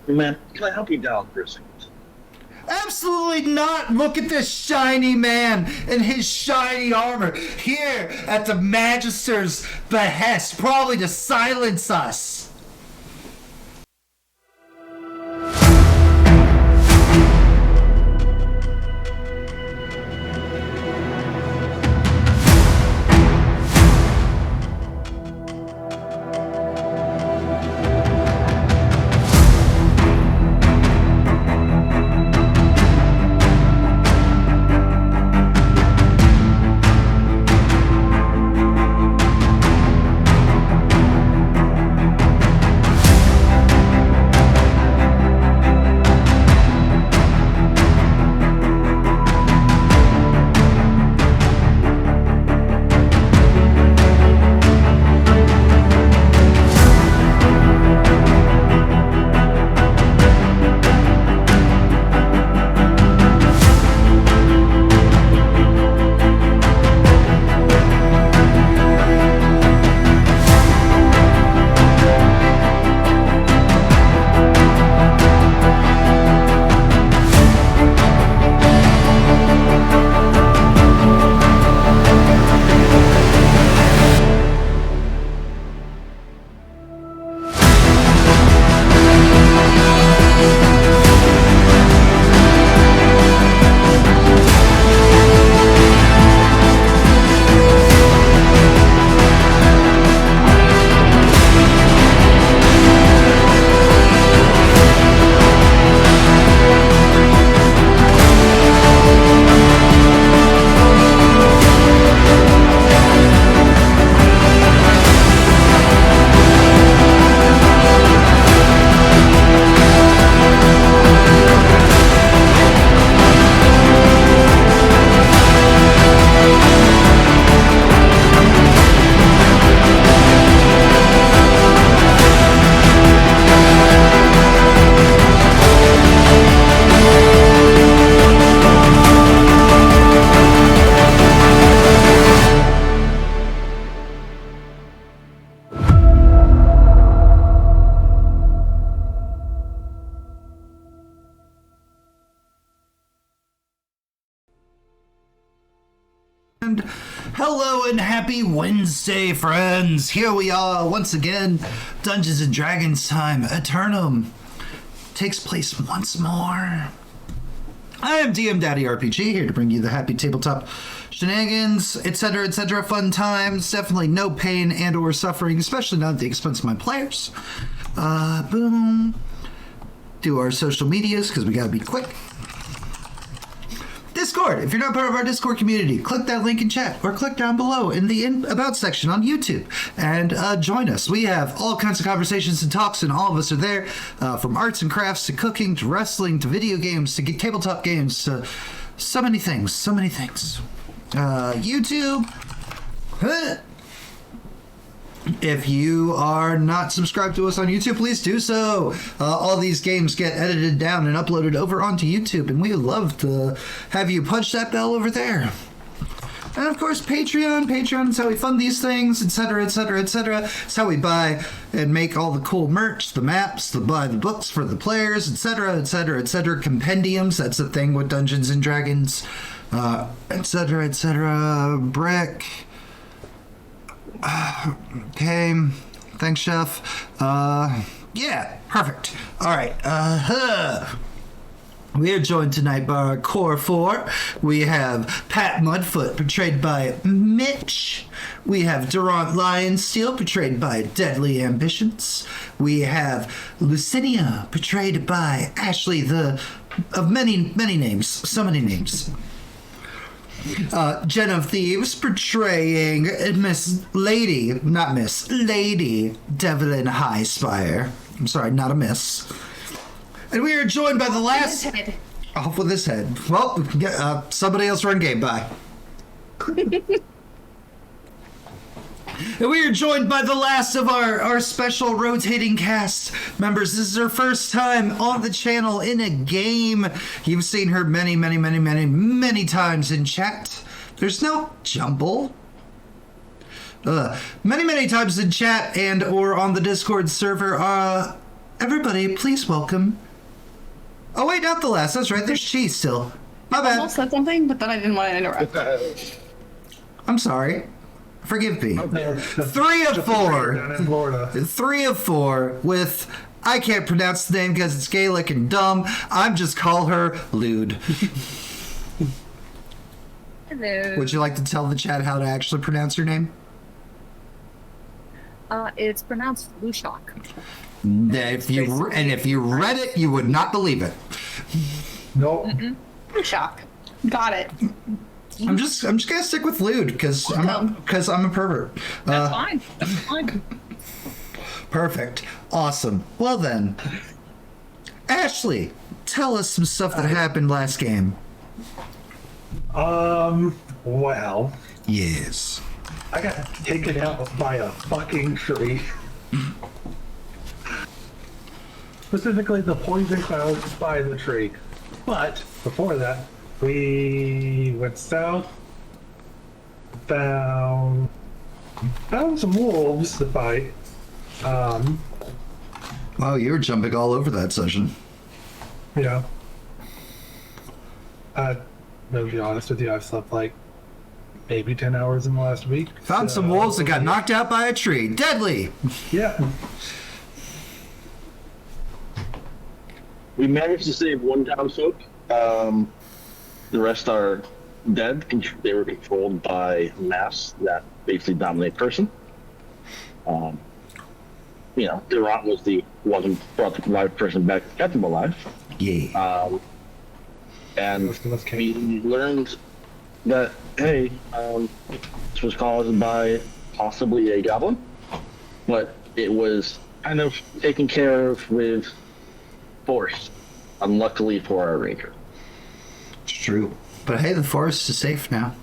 Man, can I help you down for a second? Absolutely not! Look at this shiny man in his shiny armor here at the Magister's behest, probably to silence us. Hello and happy Wednesday, friends! Here we are once again. Dungeons and Dragons time. Aeternum takes place once more. I am DM Daddy RPG, here to bring you the happy tabletop shenanigans, etc., fun times. Definitely no pain and or suffering, especially not at the expense of my players. Boom. Do our social medias, because we gotta be quick. Discord. If you're not part of our Discord community, click that link in chat or click down below in the About section on YouTube and join us. We have all kinds of conversations and talks, and all of us are there, from arts and crafts to cooking to wrestling to video games to tabletop games to so many things. YouTube. If you are not subscribed to us on YouTube, please do so. All these games get edited down and uploaded over onto YouTube, and we would love to have you punch that bell over there. And of course, Patreon. Patreon is how we fund these things, etc. It's how we buy and make all the cool merch, the maps, buy the books for the players, etc. Compendiums, that's the thing with Dungeons and Dragons, etc. Brick. Okay, thanks, Chef. Yeah, perfect. All right. We are joined tonight by our core four. We have Pat Mudfoot, portrayed by Mitch. We have Durant Lionsteel, portrayed by Deadly Ambitions. We have Lucinia, portrayed by Ashley, of many names, so many names. JenOfThieves, portraying Lady Devlin Highspire. I'm sorry, not a miss. And we are joined by the last... Off with his head. Well, somebody else run game, bye. And we are joined by the last of our special rotating cast members. This is her first time on the channel in a game. You've seen her many times in chat. There's no jumble. Many times in chat and or on the Discord server. Everybody, please welcome... Oh, wait, not the last. That's right. There's cheese still. My bad. I almost said something, but then I didn't want to interrupt. I'm sorry. Forgive me. Okay. 3 of 4. Down in Florida. 3 of 4 with... I can't pronounce the name because it's Gaelic and dumb. I'm just call her Lude. Hello. Would you like to tell the chat how to actually pronounce your name? It's pronounced Lushok. If you read it, you would not believe it. Nope. Shock. Got it. I'm just gonna stick with Lude because I'm a pervert. That's fine. That's fine. Perfect. Awesome. Well then, Ashley, tell us some stuff that happened last game. Well, Yes. I got taken out by a fucking tree. Specifically, the poison cloud by the tree. But before that, we went south, found some wolves to fight. Wow, you were jumping all over that session. Yeah. To be honest with you, I've slept like maybe 10 hours in the last week. Found some wolves that got knocked out by a tree. Deadly. Yeah. We managed to save one townsfolk. The rest are dead. They were controlled by mass that basically dominate person. Durant was the one brought the live person back, kept them alive. Yeah. And we learned that, hey, this was caused by possibly a goblin, but it was kind of taken care of with force, unluckily for our ranger. It's true. But hey, the forest is safe now.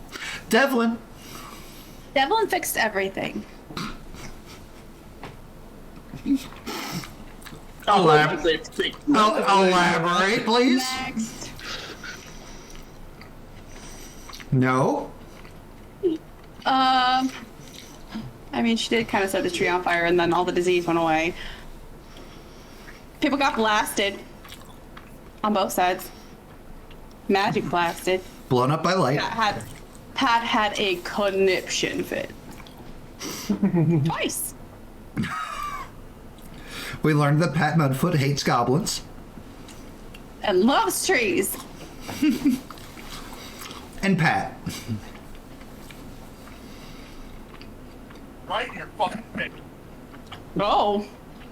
Devlin. Devlin fixed everything. Elaborate, please. Next. No. I mean, she did kind of set the tree on fire, and then all the disease went away. People got blasted on both sides. Magic blasted. Blown up by light. Pat had a conniption fit. Twice. We learned that Pat Mudfoot hates goblins. And loves trees. And Pat. Right in your fucking face. Oh.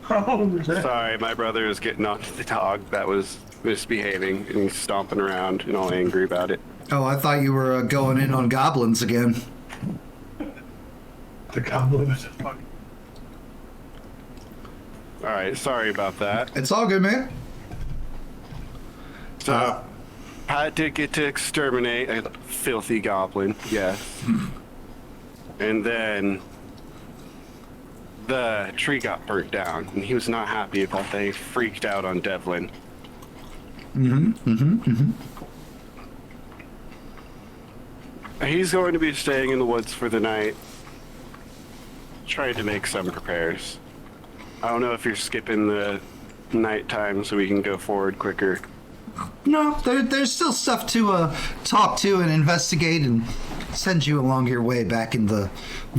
Sorry, my brother was getting on to the dog that was misbehaving and he's stomping around and all angry about it. Oh, I thought you were going in on goblins again. The goblin is a fucking... Alright, sorry about that. It's all good, man. So, Pat did get to exterminate a filthy goblin, yes. And then the tree got burnt down, and he was not happy about that. He freaked out on Devlin. He's going to be staying in the woods for the night, trying to make some repairs. I don't know if you're skipping the nighttime so we can go forward quicker. No, there's still stuff to talk to and investigate and send you along your way back in the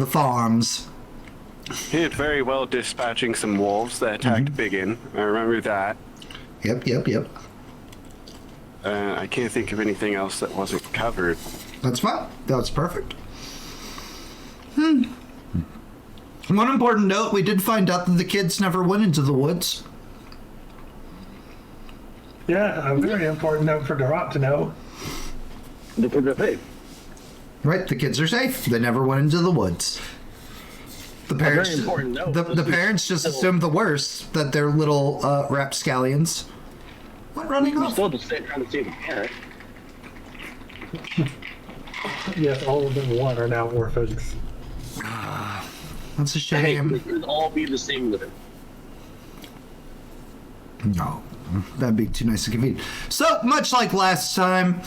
farms. He did very well dispatching some wolves that attacked Biggin. I remember that. Yep. I can't think of anything else that wasn't covered. That's fine. That's perfect. One important note, we did find out that the kids never went into the woods. Yeah, a very important note for Durant to know. The kids are safe. Right, the kids are safe. They never went into the woods. The parents, very important note. the parents just assumed the worst, that they're little rapscallions went running We're off. still just trying to save the parent. Yes, all of them one are now orphans. That's a Hey, we shame. could all be the same with it. No, that'd be too nice and convenient. So, much like last time,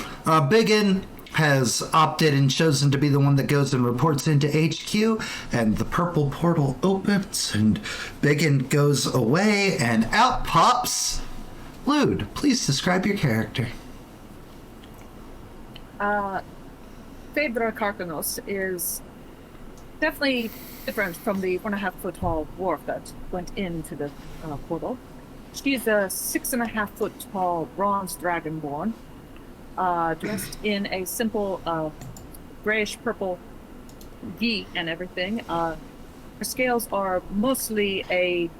Biggin has opted and chosen to be the one that goes and reports into HQ, and the purple portal opens, and Biggin goes away, and out pops Lude. Please describe your character. Phaedra Karkanos is definitely different from the 1.5-foot tall dwarf that went into the portal. She's a 6.5-foot tall bronze dragonborn, dressed in a simple grayish purple gi and everything. Her scales are mostly a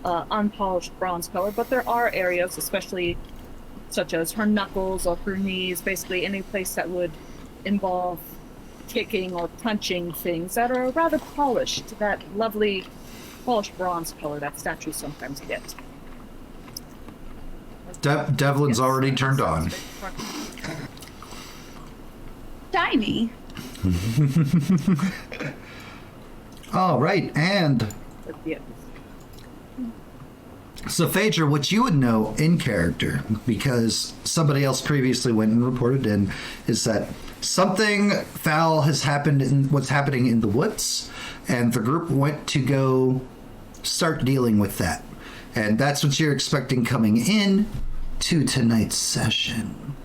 unpolished bronze color, but there are areas, especially such as her knuckles or her knees, basically any place that would involve kicking or punching things that are rather polished, that lovely polished bronze color that statues sometimes get. Devlin's already turned on. Shiny. All right, and Yeah. so Phaedra, what you would know in character, because somebody else previously went and reported in, is that something foul has happened in what's happening in the woods, and the group went to go start dealing with that. And that's what you're expecting coming in to tonight's session.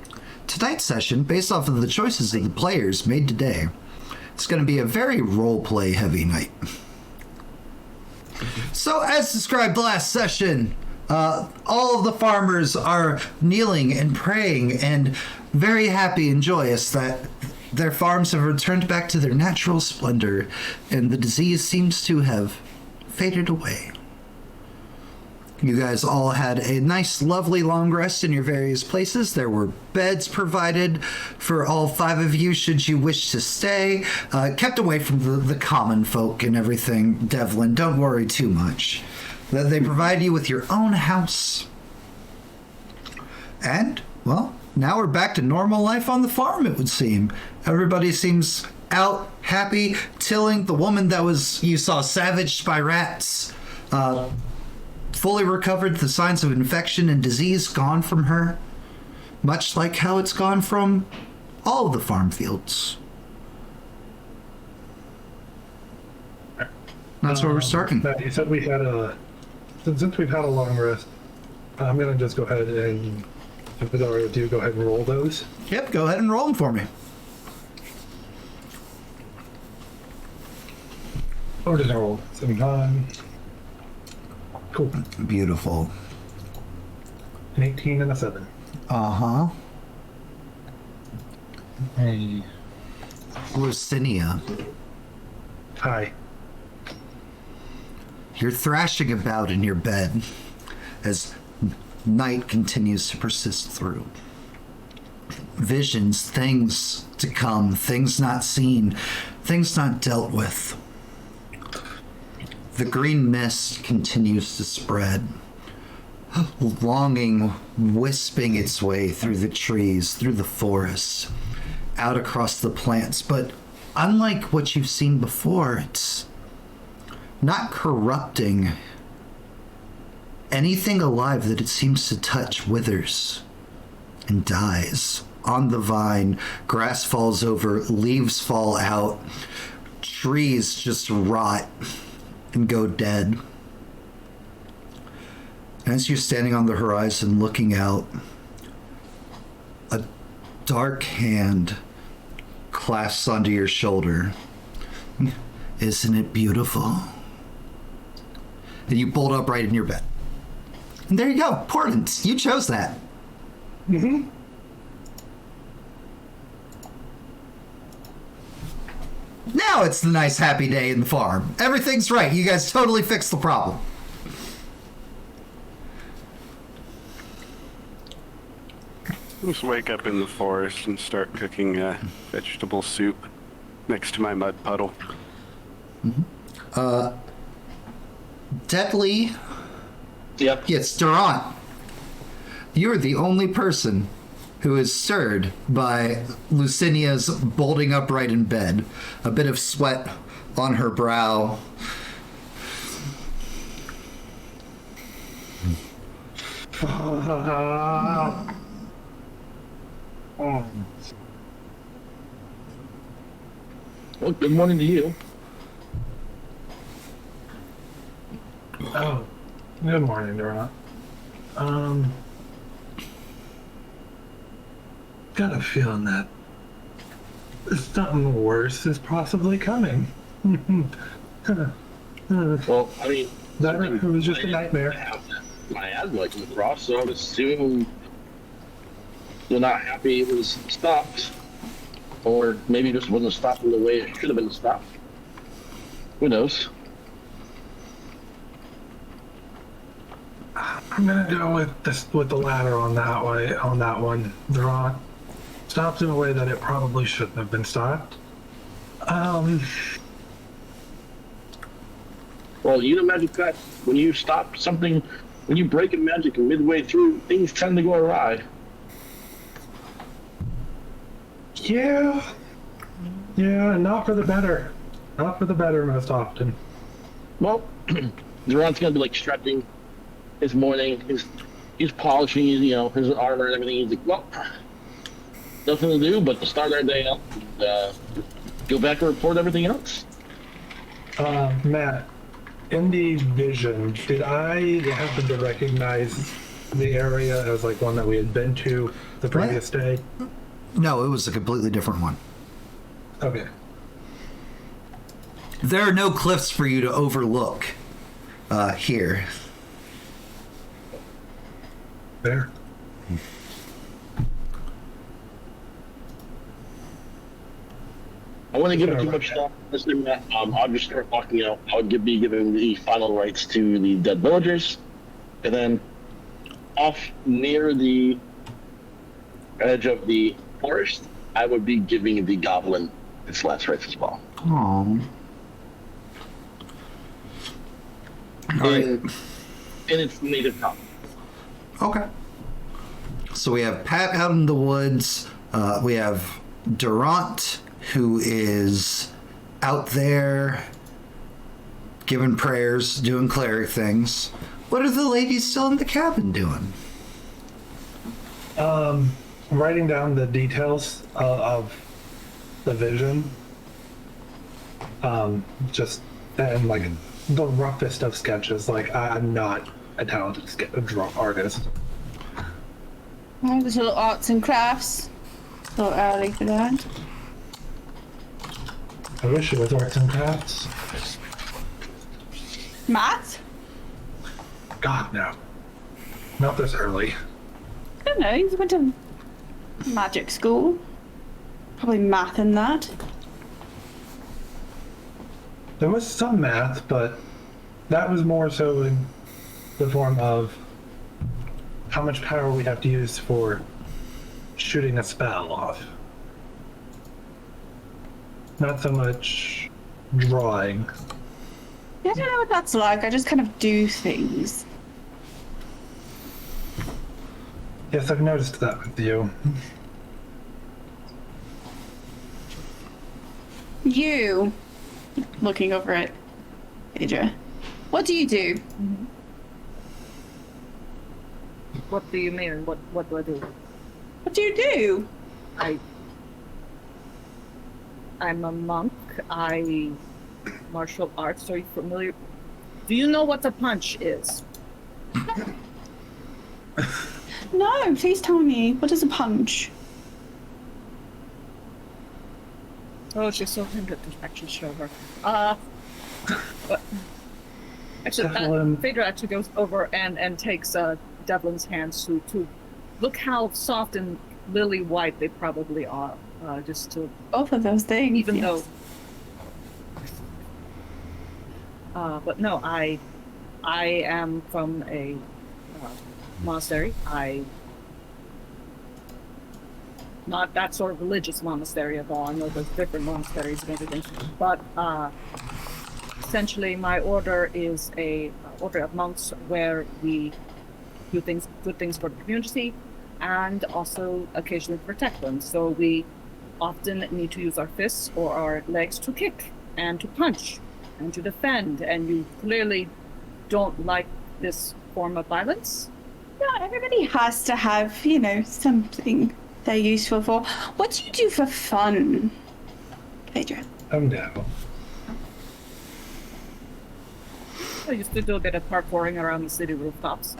Tonight's session, based off of the choices of the players made today, it's going to be a very roleplay heavy night. So, as described last session, all of the farmers are kneeling and praying and very happy and joyous that their farms have returned back to their natural splendor, and the disease seems to have faded away. You guys all had a nice, lovely long rest in your various places. There were beds provided for all 5 of you should you wish to stay. Kept away from the common folk and everything, Devlin. Don't worry too much. They provide you with your own house. And, well, now we're back to normal life on the farm, it would seem. Everybody seems out, happy, tilling. The woman that you saw savaged by rats, fully recovered, the signs of infection and disease gone from her, much like how it's gone from all of the farm fields. That's where we're starting. Matt, you said we had since we've had a long rest, I'm gonna just go ahead and, if it's alright with you, go ahead and roll those. Yep, go ahead and roll them for me. Or did I roll? 7 times. Cool. Beautiful. An 18 and a 7. Uh-huh. Hey. Lucinia, Hi. you're thrashing about in your bed as night continues to persist through. Visions, things to come, things not seen, things not dealt with. The green mist continues to spread, longing wisping its way through the trees, through the forests, out across the plants. But unlike what you've seen before, it's not corrupting. Anything alive that it seems to touch withers and dies. On the vine, grass falls over, leaves fall out, trees just rot and go dead. As you're standing on the horizon looking out, a dark hand clasps onto your shoulder. Isn't it beautiful? And you bolt upright in your bed. And there you go, Portents. You chose that. Mm-hmm. Now it's the nice happy day in the farm. Everything's right. You guys totally fixed the problem. Just wake up in the forest and start cooking vegetable soup next to my mud puddle. Deadly. Yep. Yes, Durant. You're the only person who is stirred by Lucinia's bolting upright in bed, a bit of sweat on her brow. Well, good morning to you. Oh, good morning, Dora. Got a feeling that something worse is possibly coming. Well, I mean, It was just a nightmare. My asthma came across, so I would assume they're not happy it was stopped. Or maybe it just wasn't stopped in the way it should have been stopped. Who knows? I'm gonna go with the latter on that one. Draw stopped in a way that it probably shouldn't have been stopped. Well, you know, magic that when you stop something, when you break a magic midway through, things tend to go awry. Yeah, not for the better. Not for the better most often. Well, Durant's gonna be like stretching his morning. He's polishing his, his armor and everything. He's like, well, nothing to do but to start our day up and go back and report everything else. Matt, in the vision, did I happen to recognize the area as like one that we had been to the previous day? No, it was a completely different one. Okay. There are no cliffs for you to overlook here. There. I want to give it too much thought. I'll just start talking. I would be giving the final rites to the dead villagers, and then off near the edge of the forest, I would be giving the goblin its last rites as well. Aww. In its native tongue. Okay. So we have Pat out in the woods. We have Durant, who is out there giving prayers, doing cleric things. What are the ladies still in the cabin doing? Writing down the details of the vision. Just and like the roughest of sketches. Like I'm not a talented artist. Little arts and crafts. A little early for that. I wish it was arts and crafts. Math? God, no. Not this early. I don't know. You went to magic school. Probably math in that. There was some math, but that was more so in the form of how much power we have to use for shooting a spell off. Not so much drawing. Yeah, I don't know what that's like. I just kind of do things. Yes, I've noticed that with you. You, looking over at Phaedra, what do you do? What do you mean? What do I do? What do you do? I'm a monk. Martial arts. Are you familiar? Do you know what a punch is? No, please tell me. What is a punch? Oh, she's so tempted to actually show her. But actually, Devlin. Phaedra actually goes over and takes Devlin's hands to look how soft and lily white they probably are. Just to Both of those things. even yes. though. But no, I am from a monastery. Not that sort of religious monastery at all. I know there's different monasteries and everything, but essentially my order is a order of monks where we do good things for the community, and also occasionally protect them. So we often need to use our fists or our legs to kick and to punch and to defend. And you clearly don't like this form of violence. Yeah, everybody has to have, something they're useful for. What do you do for fun, Phaedra? Oh no. I used to do a bit of parkouring around the city rooftops,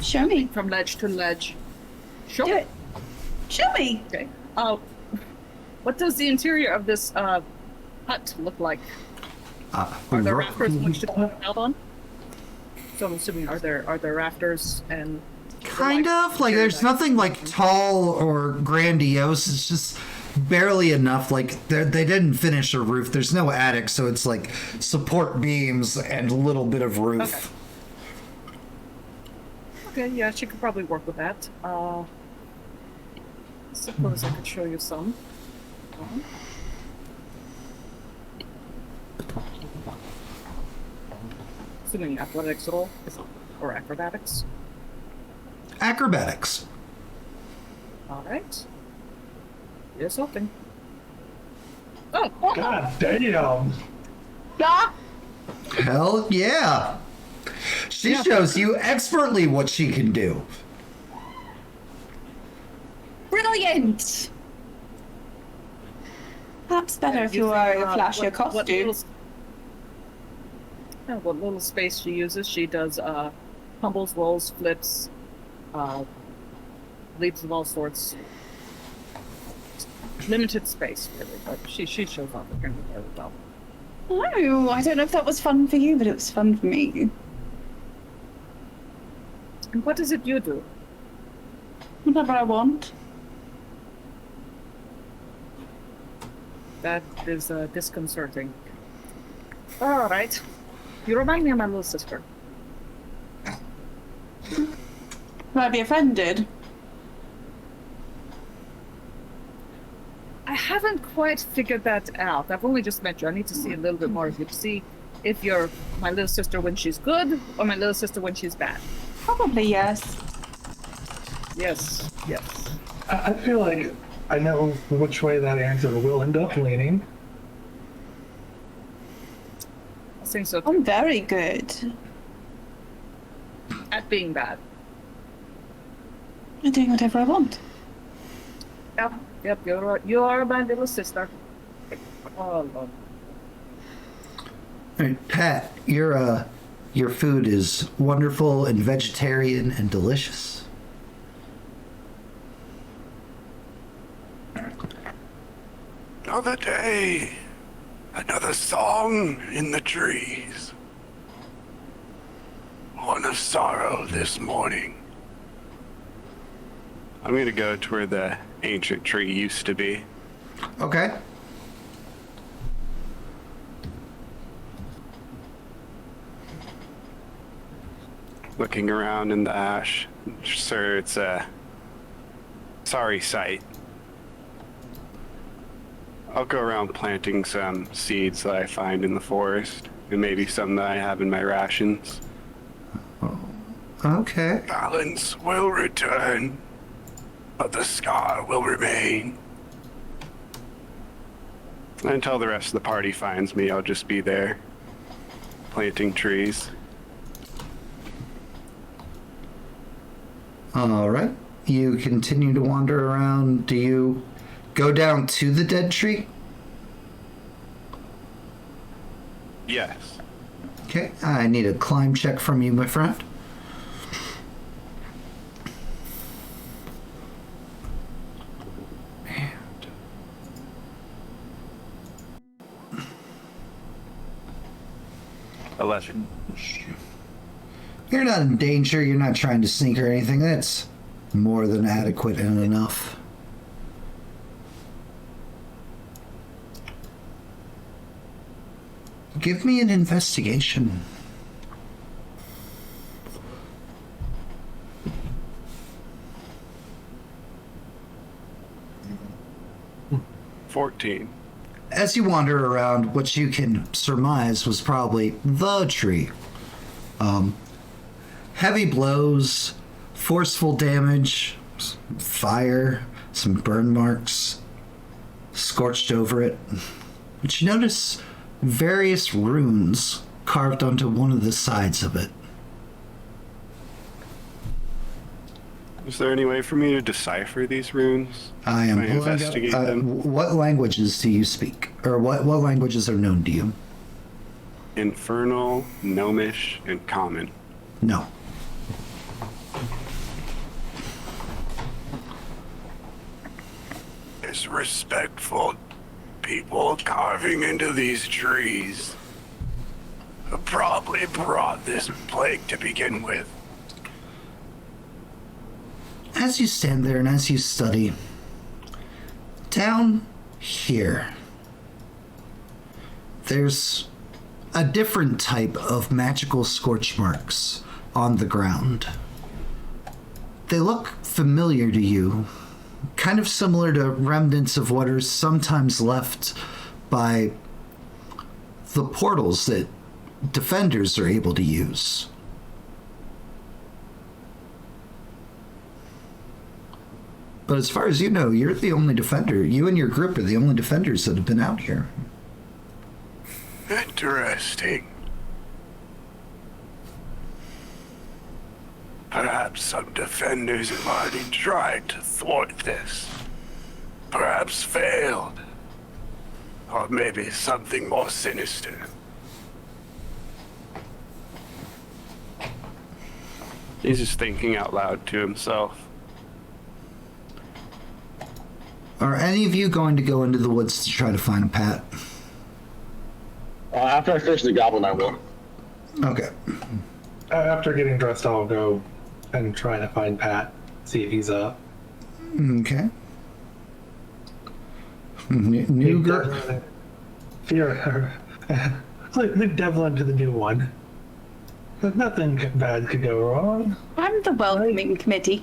Show me. from ledge to ledge. Sure. Do it. Show me. Okay. What does the interior of this hut look like? Are there rafters in which to put out on? So I'm assuming are there rafters and Kind of like there's nothing like tall or grandiose. It's just barely enough. Like they didn't finish a roof. There's no attic, so it's like support beams and a little bit of roof. Okay, yeah, she could probably work with that. Suppose I could show you some. Assuming athletics at all, or acrobatics. Acrobatics. All right. Here's hoping. Oh, God damn. Ah! Hell yeah. She shows you expertly what she can do. Brilliant. Perhaps better if you were a flashier costume. What little space she uses, she does tumbles, rolls, flips, leaps of all sorts. Limited space, really, but she shows off very well. Oh, I don't know if that was fun for you, but it was fun for me. And what is it you do? Whatever I want. That is disconcerting. All right. You remind me of my little sister. Would I be offended? I haven't quite figured that out. I've only just met you. I need to see a little bit more of you to see if you're my little sister when she's good or my little sister when she's bad. Probably yes. Yes, yes. I feel like I know which way that answer will end up leaning. I think so. I'm very good. At being bad. I'm doing whatever I want. Yep, you are my little sister. Oh, Lord. Hey, Pat, your food is wonderful and vegetarian and delicious. Another day, another song in the trees. One of sorrow this morning. I'm gonna go to where the ancient tree used to be. Okay. Looking around in the ash. Sir, it's a sorry sight. I'll go around planting some seeds that I find in the forest, and maybe some that I have in my rations. Okay. Balance will return, but the scar will remain. Until the rest of the party finds me, I'll just be there, planting trees. All right. You continue to wander around. Do you go down to the dead tree? Yes. Okay. I need a climb check from you, my friend. And 11. you're not in danger. You're not trying to sneak or anything. That's more than adequate and enough. Give me an investigation. $14. As you wander around, what you can surmise was probably the tree. Heavy blows, forceful damage, fire, some burn marks, scorched over it. But you notice various runes carved onto one of the sides of it. Is there any way for me to decipher these runes? I am Can I pulling up. investigate them? What languages do you speak? Or what languages are known to you? Infernal, Gnomish, and Common. No. Disrespectful people carving into these trees have probably brought this plague to begin with. As you stand there and as you study, down here, there's a different type of magical scorch marks on the ground. They look familiar to you, kind of similar to remnants of what are sometimes left by the portals that defenders are able to use. But as far as you know, you're the only defender. You and your group are the only defenders that have been out here. Interesting. Perhaps some defenders have already tried to thwart this. Perhaps failed. Or maybe something more sinister. He's just thinking out loud to himself. Are any of you going to go into the woods to try to find Pat? After I finish the goblin, I will. Okay. After getting dressed, I'll go and try to find Pat, see if he's up. Okay. New girl. Fear. Leave Devlin to the new one. Nothing bad could go wrong. I'm the welcoming committee.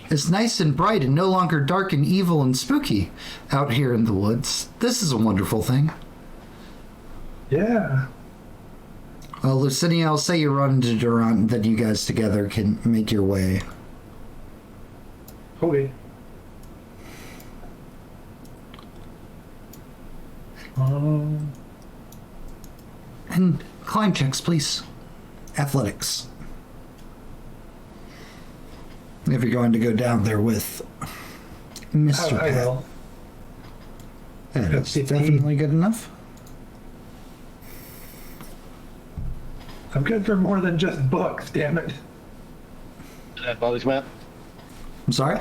It's nice and bright and no longer dark and evil and spooky out here in the woods. This is a wonderful thing. Yeah. Well, Lucinia, I'll say you run into Durant, then you guys together can make your way. Okay. And climb checks, please. Athletics. If you're going to go down there with Mr. I Pat. will. That's 15. definitely good enough. I'm good for more than just books, damn it. Athletics, Matt? I'm sorry?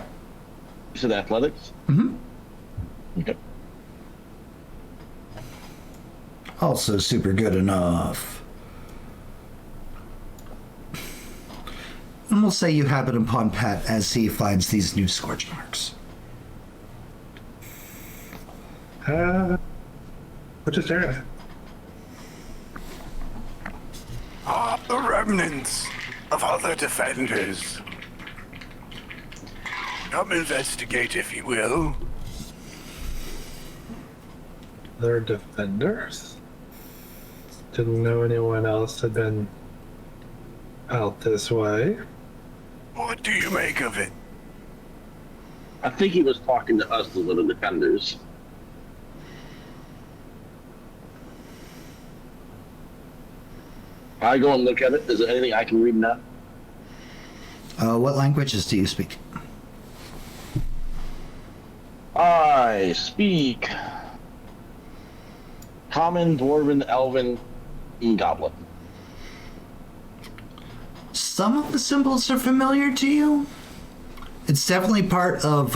You said athletics? Mm-hmm. Okay. Also super good enough. And we'll say you happen upon Pat as he finds these new scorch marks. Which is there? The remnants of other defenders. Come investigate, if you will. They're defenders? Didn't know anyone else had been out this way. What do you make of it? I think he was talking to us, the little defenders. I go and look at it. Is there anything I can read in that? What languages do you speak? I speak Common, Dwarven, Elven, and Goblin. Some of the symbols are familiar to you. It's definitely part of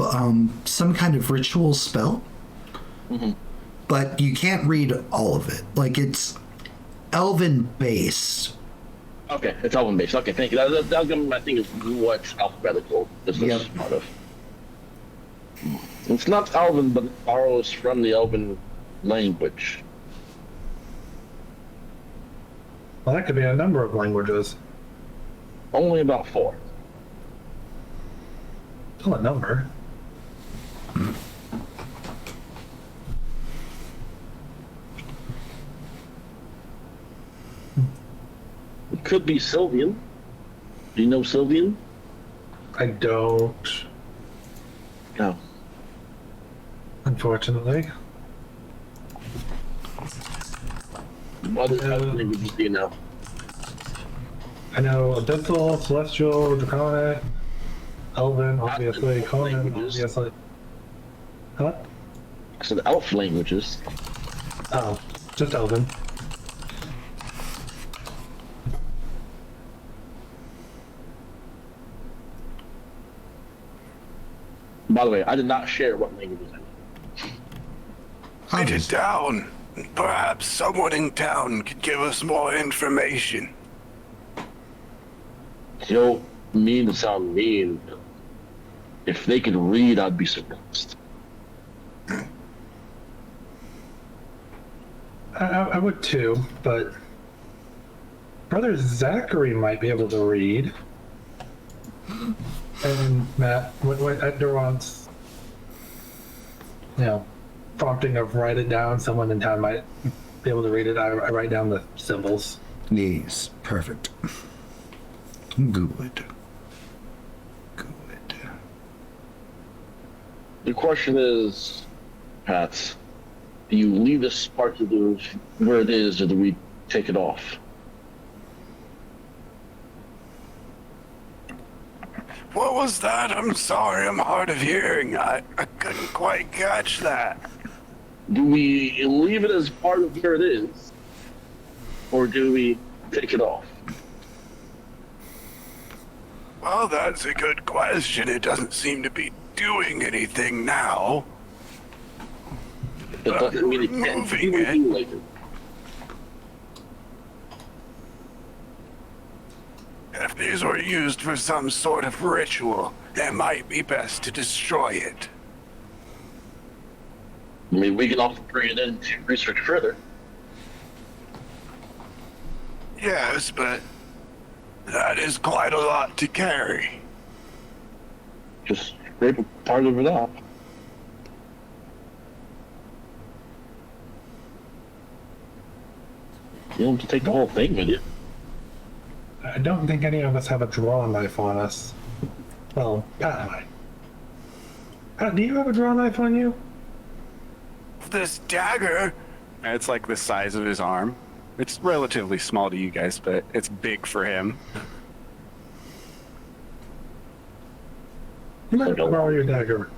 some kind of ritual spell. Mm-hmm. But you can't read all of it. Like, it's Elven based. Okay, it's Elven based. Okay, thank you. That I think is what's alphabetical. This is part of. It's not Elven, but it borrows from the Elven language. Well, that could be a number of languages. Only about 4. Still a number. It could be Sylvian. Do you know Sylvian? I don't, No. unfortunately. What other languages do you know? I know Abyssal, Celestial, Draconic, Elven, obviously. Elf Conan, languages. obviously. Huh? I said elf languages. Oh, just Elven. By the way, I did not share what languages I knew. Write it down. Perhaps someone in town could give us more information. You don't mean to sound mean. But if they could read, I'd be surprised. I would too, but Brother Zachary might be able to read. And Matt, what at Durant's, prompting of write it down, someone in town might be able to read it. I write down the symbols. Yes, perfect. Good. The question is, Pat, do you leave the spark to the where it is, or do we take it off? What was that? I'm sorry, I'm hard of hearing. I couldn't quite catch that. Do we leave it as part of where it is, or do we take it off? Well, that's a good question. It doesn't seem to be doing anything now. It doesn't mean it can't Moving do it. anything later. If these were used for some sort of ritual, it might be best to destroy it. I mean, we can also bring it in to research further. Yes, but that is quite a lot to carry. Just scrape a part of it off. You don't have to take the whole thing with you. I don't think any of us have a draw knife on us. Well, Pat might. Pat, do you have a draw knife on you? This dagger. It's like the size of his arm. It's relatively small to you guys, but it's big for him. You might borrow your dagger.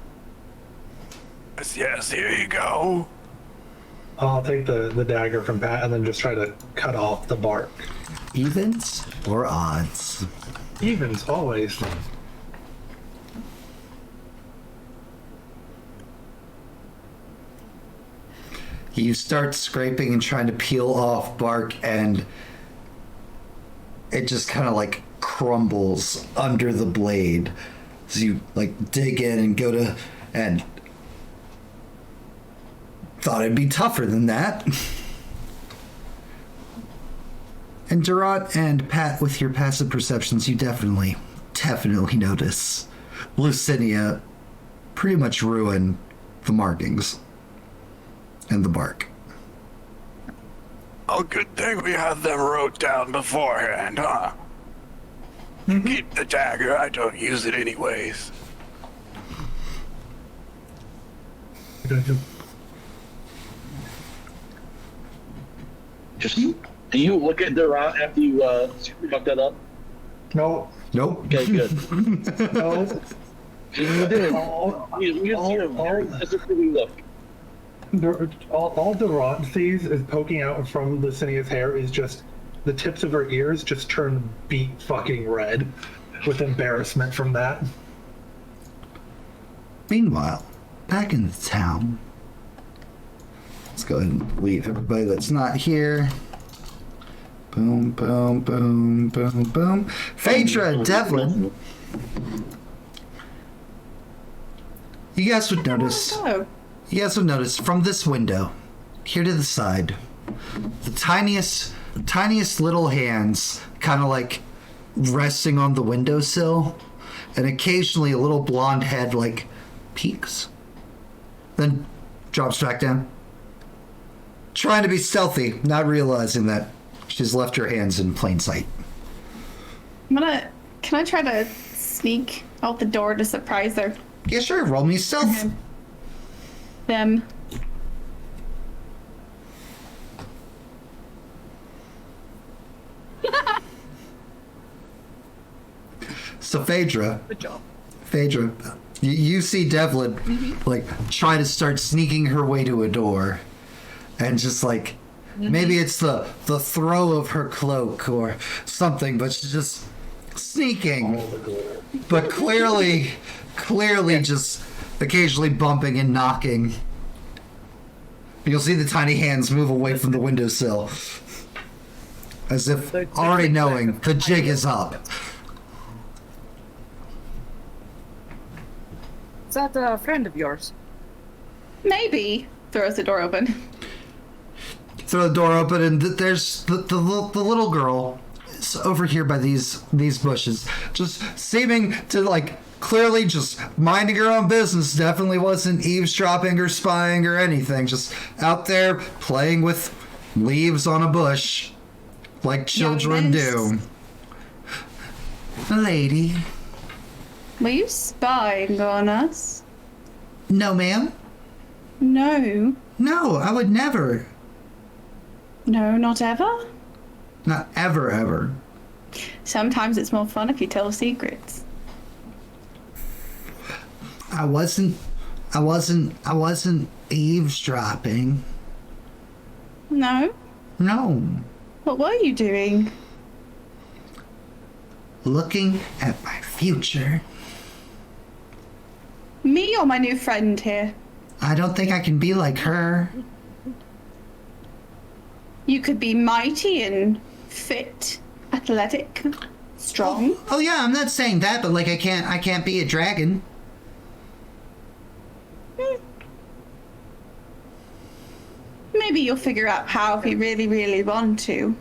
Yes, here you go. I'll take the dagger from Pat and then just try to cut off the bark. Evens or odds? Evens, always. You start scraping and trying to peel off bark, and it just kind of like crumbles under the blade. So you like dig in and go to, and thought it'd be tougher than that. And Durant and Pat, with your passive perceptions, you definitely notice Lucinia pretty much ruin the markings and the bark. Oh, good thing we had them wrote down beforehand, huh? Keep the dagger. I don't use it anyways. Just, do you look at Durant after you fuck that up? No, Nope. Okay, good. no. You did. You very physically look. All Durant sees is poking out from Lucinia's hair is just the tips of her ears just turn beet fucking red with embarrassment from that. Meanwhile, back in the town. Let's go ahead and leave everybody that's not here. Boom, boom, boom, boom, boom. Phaedra and Devlin. You guys would notice. Oh, You guys would notice from this window, here to the side, the tiniest little hands kind of like resting on the windowsill, and occasionally a little blonde head like peeks, then drops back down. Trying to be stealthy, not realizing that she's left her hands in plain sight. can I try to sneak out the door to surprise her? Yeah, sure, roll me stealth. Them. So Phaedra, Good job. Phaedra, you see Devlin like try to start sneaking her way to a door, and just like maybe it's the throw of her cloak or something, but she's just sneaking, but clearly just occasionally bumping and knocking. You'll see the tiny hands move away from the windowsill, as if already knowing the jig is up. Is that a friend of yours? Maybe. Throws the door open. Throw the door open, and there's the little girl is over here by these bushes, just seeming to like clearly just minding her own business. Definitely wasn't eavesdropping or spying or anything. Just out there playing with leaves on a bush, like children do. Lady. Were you spying on us? No, ma'am. No. No, I would never. No, not ever? Not ever. Sometimes it's more fun if you tell secrets. I wasn't eavesdropping. No? No. What were you doing? Looking at my future. Me or my new friend here? I don't think I can be like her. You could be mighty and fit, athletic, strong. Oh yeah, I'm not saying that, but like I can't be a dragon. Maybe you'll figure out how if you really, really want to.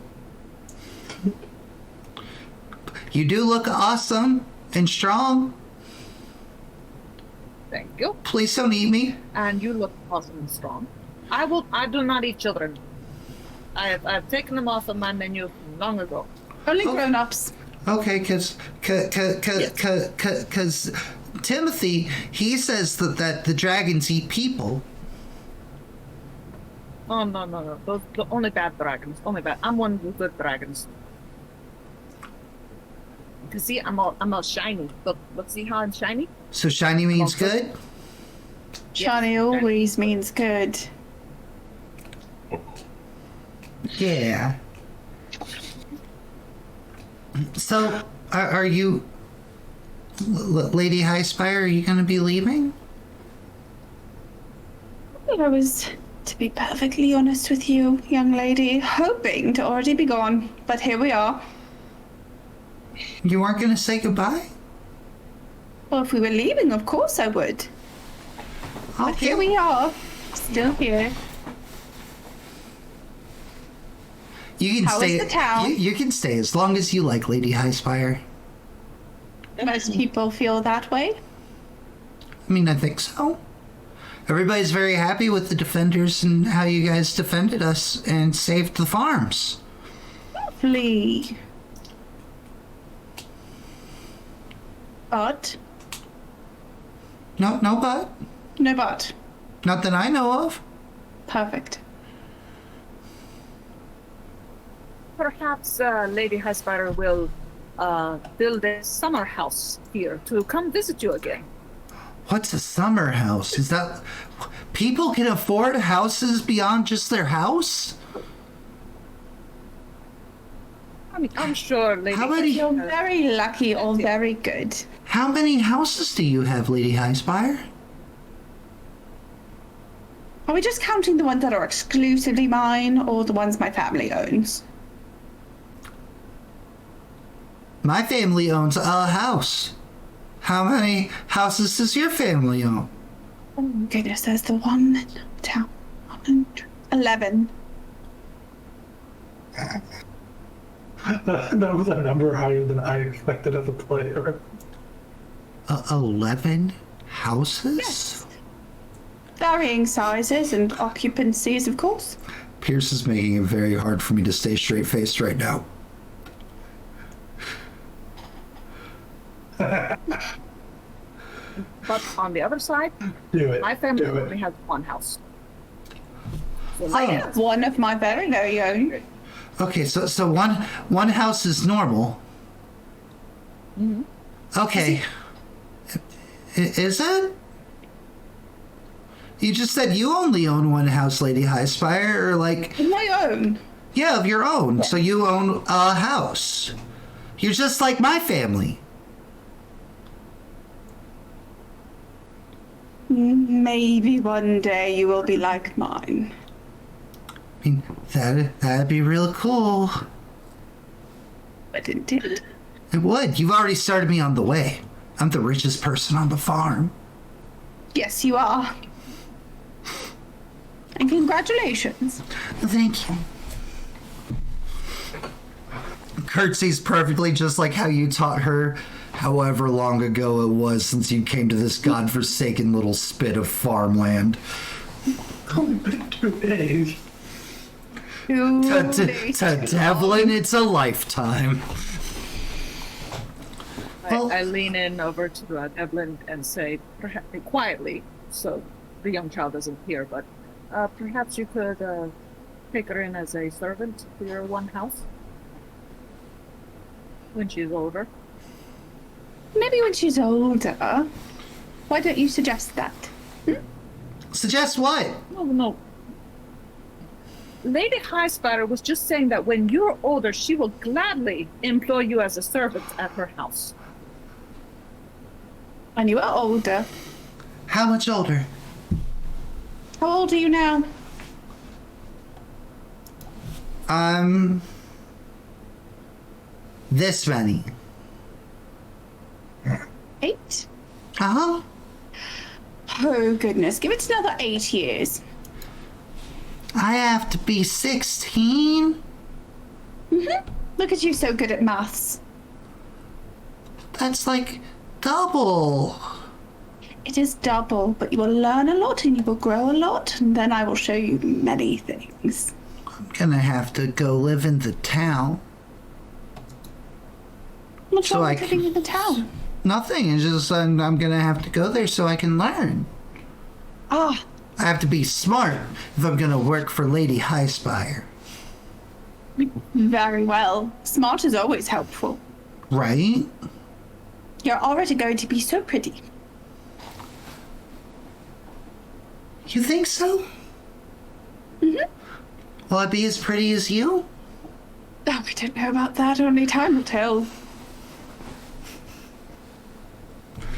You do look awesome and strong. Thank you. Please don't eat me. And you look awesome and strong. I do not eat children. I've taken them off of my menu long ago. Only grown-ups. Okay, cause Timothy, he says that the dragons eat people. Oh no. Those the only bad dragons. Only bad. I'm one of the good dragons. You see, I'm all shiny. Look, see how I'm shiny? So shiny means good? Shiny always means good. Yeah. So, are you, Lady Highspire, are you going to be leaving? I was, to be perfectly honest with you, young lady, hoping to already be gone, but here we are. You weren't going to say goodbye? Well, if we were leaving, of course I would. But Okay. here we are, still here. You can How is stay. the town? You can stay as long as you like, Lady Highspire. Most people feel that way. I mean, I think so. Everybody's very happy with the defenders and how you guys defended us and saved the farms. Flee. But? No, but. No but. Not that I know of. Perfect. Perhaps Lady Highspire will build a summer house here to come visit you again. What's a summer house? Is that... People can afford houses beyond just their house? I mean, I'm sure Lady How many- You're very lucky or very good. How many houses do you have, Lady Highspire? Are we just counting the ones that are exclusively mine or the ones my family owns? My family owns a house. How many houses does your family own? Oh my goodness, there's the one in town. 11. That was a number higher than I expected as a player. 11 houses? Yes. Varying sizes and occupancies, of course. Pierce is making it very hard for me to stay straight-faced right now. But on the other side, Do it. my family Do only it. has one house. So I have one of my very, very own. Okay, so one house is normal. Mhm. Okay. Is it? You just said you only own one house, Lady Highspire, or like... My own. Yeah, of your own. So you own a house. You're just like my family. Maybe one day you will be like mine. I mean, that'd be real cool. But it did. It would. You've already started me on the way. I'm the richest person on the farm. Yes, you are. And congratulations. Thank you. Curtsies perfectly, just like how you taught her, however long ago it was since you came to this godforsaken little spit of farmland. Only been 2 days. To Devlin, it's a lifetime. I lean in over to Evelyn and say, perhaps quietly, so the young child doesn't hear, but perhaps you could take her in as a servant to your one house when she's older. Maybe when she's older. Why don't you suggest that? Suggest what? No. Lady Highspire was just saying that when you're older, she will gladly employ you as a servant at her house. When you are older. How much older? How old are you now? This many. 8? Uh-huh. Oh, goodness. Give it another 8 years. I have to be 16? Look at you, so good at maths. That's like double. It is double, but you will learn a lot and you will grow a lot, and then I will show you many things. I'm gonna have to go live in the town. What's So wrong I with living can- in the town? Nothing. It's just I'm gonna have to go there so I can learn. Ah, I have to be smart if I'm gonna work for Lady Highspire. very well. Smart is always helpful. Right? You're already going to be so pretty. You think so? Will I be as pretty as you? Oh, I don't know about that. Only time will tell.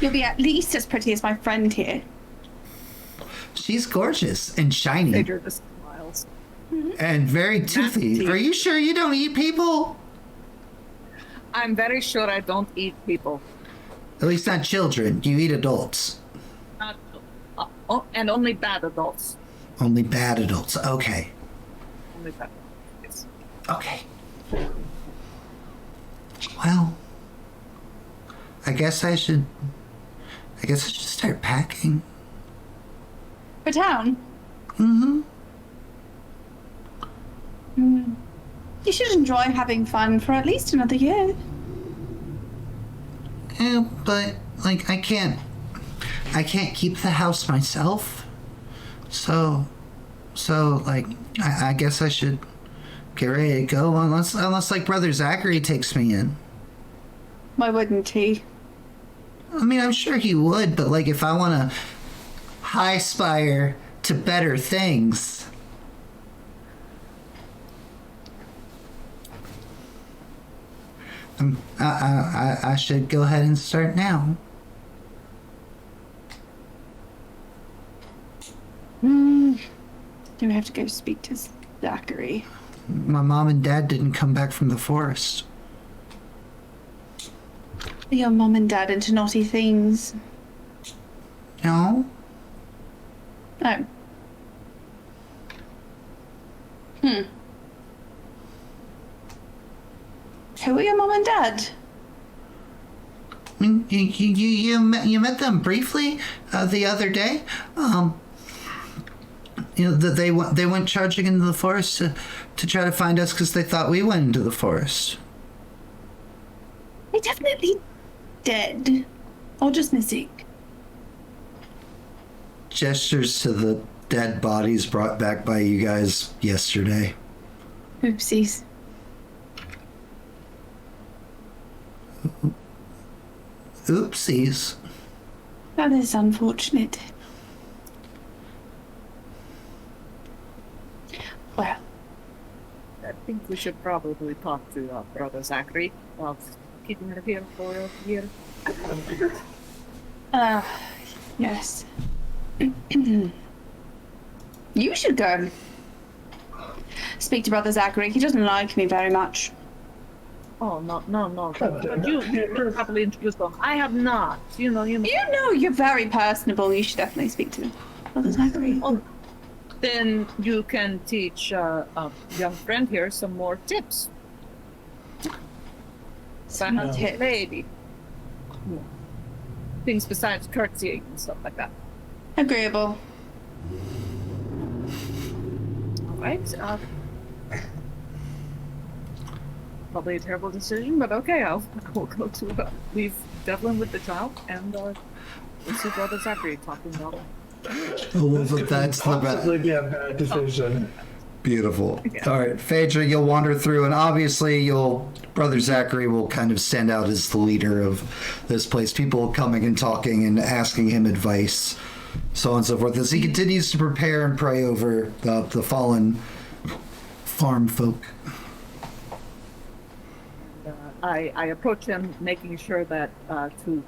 You'll be at least as pretty as my friend here. She's gorgeous and shiny Phaedra just smiles. and very toothy. Are you sure you don't eat people? I'm very sure I don't eat people. At least not children. You eat adults. Not, and only bad adults. Only bad adults. Okay. Only bad adults. Okay. Well, I guess I should start packing. For town? Mm-hmm. You should enjoy having fun for at least another year. Yeah, but like I can't keep the house myself. So like I guess I should get ready to go unless like Brother Zachary takes me in. Why wouldn't he? I mean, I'm sure he would, but like if I want to high-spire to better things. I should go ahead and start now. Do we have to go speak to Zachary? My mom and dad didn't come back from the forest. Are your mom and dad into naughty things? No? No. Who are your mom and dad? I mean, you met them briefly the other day. You know that they went charging into the forest to try to find us because they thought we went into the forest. They're definitely dead. Or just missing. Gestures to the dead bodies brought back by you guys yesterday. Oopsies. Oopsies. That is unfortunate. Well, I think we should probably talk to Brother Zachary while keeping it here for a year. yes. You should go. Speak to Brother Zachary. He doesn't like me very much. Oh, no. But you probably introduced them. I have not. You know. You know you're very personable. You should definitely speak to Brother Zachary. Oh, then you can teach a young friend here some more tips. Some About tips. lady. Things besides curtsying and stuff like that. Agreeable. All right. Probably a terrible decision, but okay, I'll go to leave Devlin with the child and we'll see Brother Zachary talking about it. Oh, but that's the Possibly be a bad decision. beautiful. All right, Phaedra, you'll wander through, and obviously, Brother Zachary will kind of stand out as the leader of this place. People coming and talking and asking him advice, so on and so forth, as he continues to prepare and pray over the fallen farm folk. I approach him, making sure that to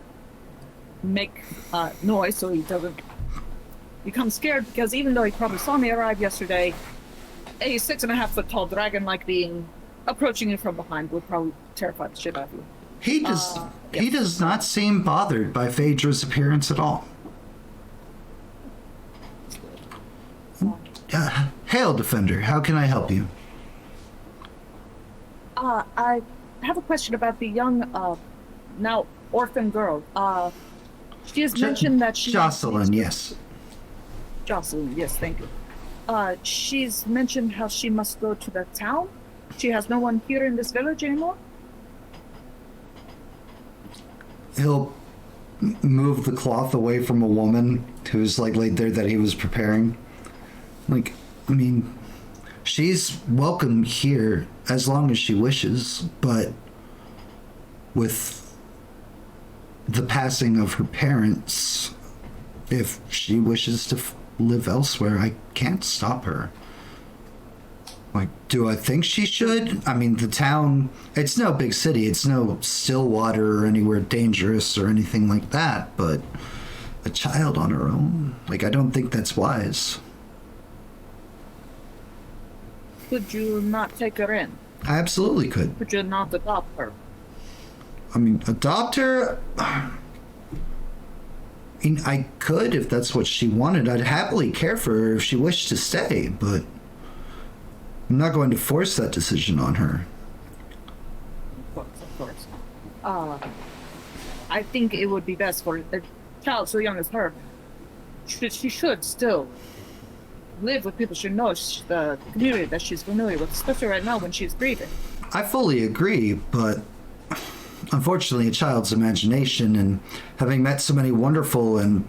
make noise so he doesn't become scared, because even though he probably saw me arrive yesterday, a 6.5-foot tall dragon-like being approaching you from behind would probably terrify the shit out of you. He does not seem bothered by Phaedra's appearance at all. Hail, Defender. How can I help you? I have a question about the young, now orphan girl. She has mentioned that she... Jocelyn, yes. Jocelyn, yes, thank you. She's mentioned how she must go to the town. She has no one here in this village anymore. He'll move the cloth away from a woman who's laid there that he was preparing. She's welcome here as long as she wishes, but with the passing of her parents, if she wishes to live elsewhere, I can't stop her. Do I think she should? The town, it's no big city, it's no Stillwater or anywhere dangerous or anything like that, but a child on her own, I don't think that's wise. Could you not take her in? I absolutely could. Could you not adopt her? Adopt her? I could if that's what she wanted. I'd happily care for her if she wished to stay, but I'm not going to force that decision on her. Of course. I think it would be best for a child so young as her. She should still live with people she knows, the community that she's familiar with, especially right now when she's grieving. I fully agree, but unfortunately a child's imagination, and having met so many wonderful and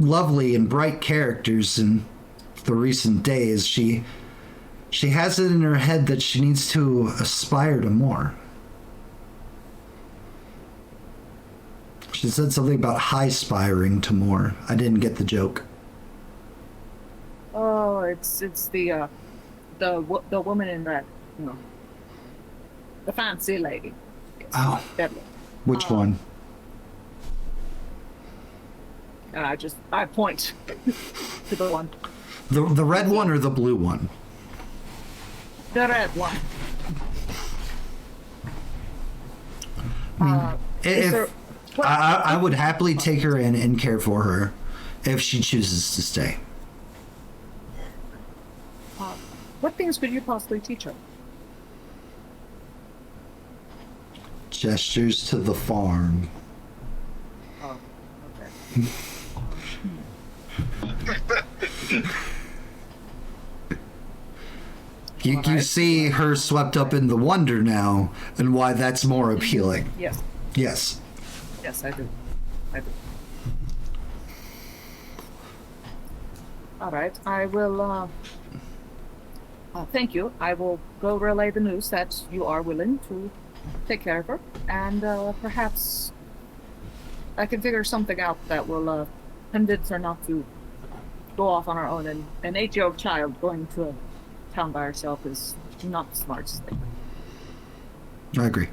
lovely and bright characters in the recent days, she has it in her head that she needs to aspire to more. She said something about high-spiring to more. I didn't get the joke. Oh, it's the woman in red, the fancy lady. Oh, Deadly. which one? I point to the one. The red one or the blue one? The red one. I would happily take her in and care for her if she chooses to stay. What things could you possibly teach her? Gestures to the farm. Oh, okay. You see her swept up in the wonder now, and why that's more appealing. Yes. Yes. Yes, I do. All right, I will, thank you. I will go relay the news that you are willing to take care of her, and perhaps I can figure something out that will convince her not to go off on her own. And an 8-year-old child going to a town by herself is not the smartest thing. I agree.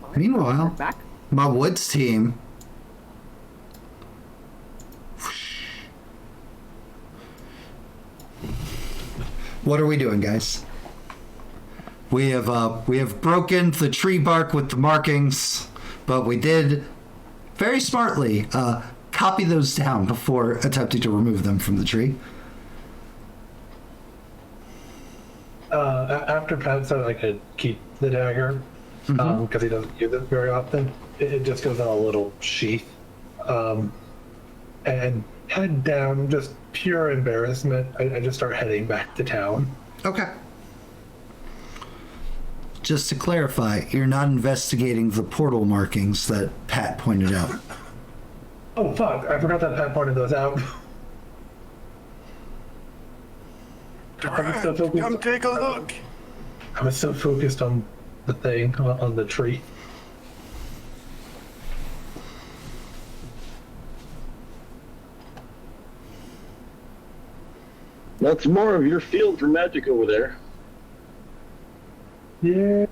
Alright, Meanwhile, back. my woods team. What are we doing, guys? We have broken the tree bark with the markings, but we did very smartly copy those down before attempting to remove them from the tree. After Pat said I could keep the dagger, because he doesn't use it very often, it just goes in a little sheath. And head down, just pure embarrassment, I just start heading back to town. Okay. Just to clarify, you're not investigating the portal markings that Pat pointed out. Oh fuck, I forgot that Pat pointed those out. Come take a look. I was so focused on the thing, on the tree. That's more of your field for magic over there. Yeah.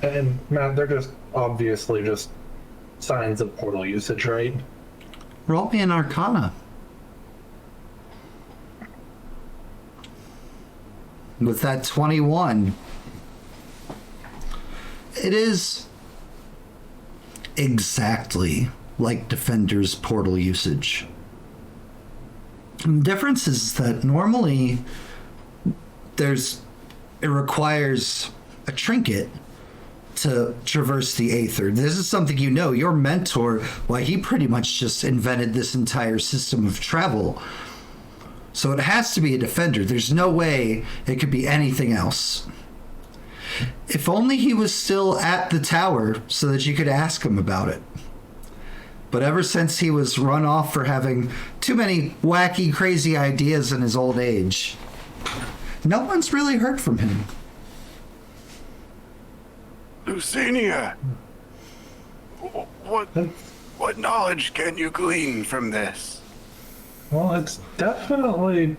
And Matt, they're just obviously just signs of portal usage, right? Roll me an Arcana. With that 21, it is exactly like Defender's portal usage. And the difference is that normally it requires a trinket to traverse the Aether. This is something you know. Your mentor, why he pretty much just invented this entire system of travel. So it has to be a defender. There's no way it could be anything else. If only he was still at the tower so that you could ask him about it. But ever since he was run off for having too many wacky, crazy ideas in his old age, no one's really heard from him. Lucinia, what knowledge can you glean from this? Well, it's definitely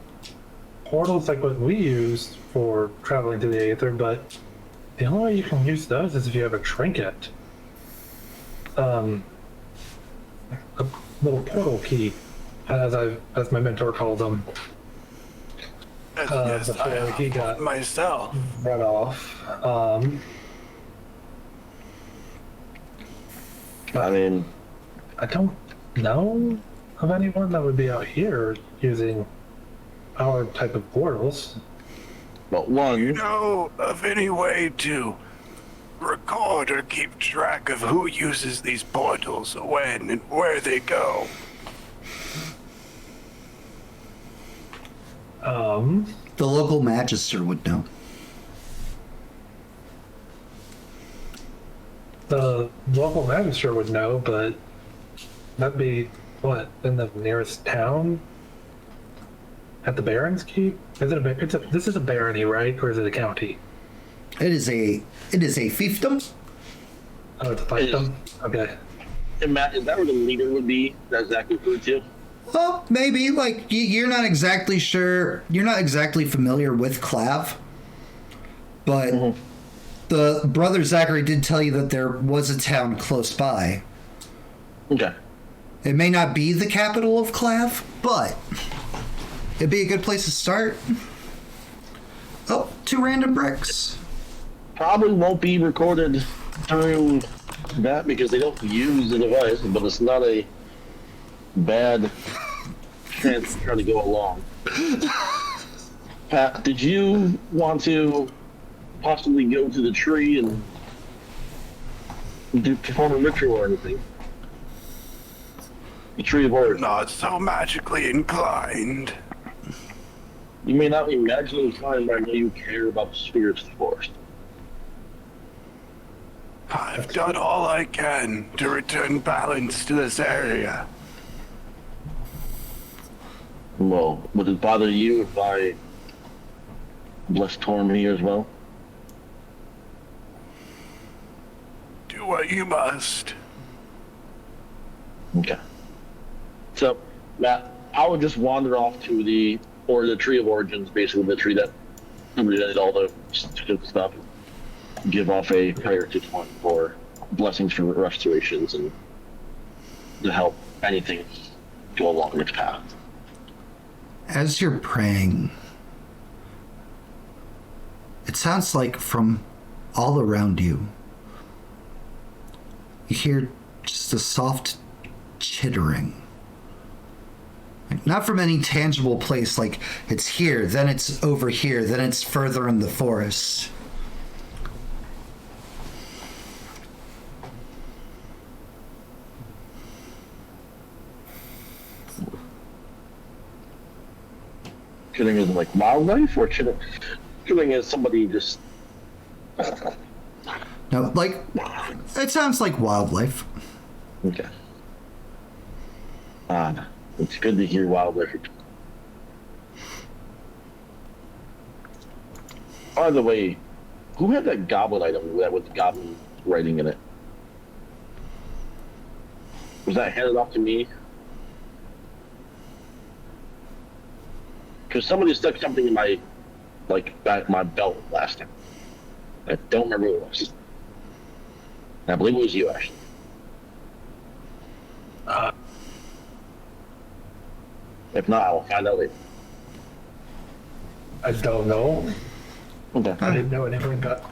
portals like what we use for traveling to the Aether, but the only way you can use those is if you have a trinket. A little portal key, as my mentor called them. Yes, Before he got myself. run off. I mean, I don't know of anyone that would be out here using our type of portals. but one, You know of any way to record or keep track of who uses these portals, when, and where they go? The local magister would know. The local magistrate would know, but that'd be what, in the nearest town? At the Baron's Keep? Is it this is a barony, right? Or is it a county? It is a fiefdom. Oh, it's a fiefdom? Okay. and Matt, is that where the leader would be? That's Zach referred to? Well, maybe. Like, you're not exactly sure. You're not exactly familiar with Clav. But the brother Zachary did tell you that there was a town close by. Okay. It may not be the capital of Clav, but it'd be a good place to start. Oh, 2 random bricks. Probably won't be recorded through that because they don't use the device, but it's not a bad chance to try to go along. Pat, did you want to possibly go to the tree and perform a ritual or anything? The tree of order. Not so magically inclined. You may not be magically inclined, but I know you care about the spirits of the forest. I've done all I can to return balance to this area. Well, would it bother you if I bless Torm here as well? Do what you must. Okay. So, Matt, I would just wander off to the Tree of Origins, basically the tree that somebody did all the good stuff. Give off a prayer to one for blessings for restorations and to help anything go along its path. As you're praying, it sounds like from all around you, you hear just a soft chittering. Not from any tangible place, like it's here, then it's over here, then it's further in the forest. Chilling is like wildlife, or chilling is somebody just. No, like, it sounds like wildlife. Okay. It's good to hear wildlife. By the way, who had that goblin item with the goblin writing in it? Was that handed off to me? Because somebody stuck something in my, my belt last time. I don't remember who it was. I believe it was you, actually. If not, I will find out later. I don't know. Okay. I didn't know anyone got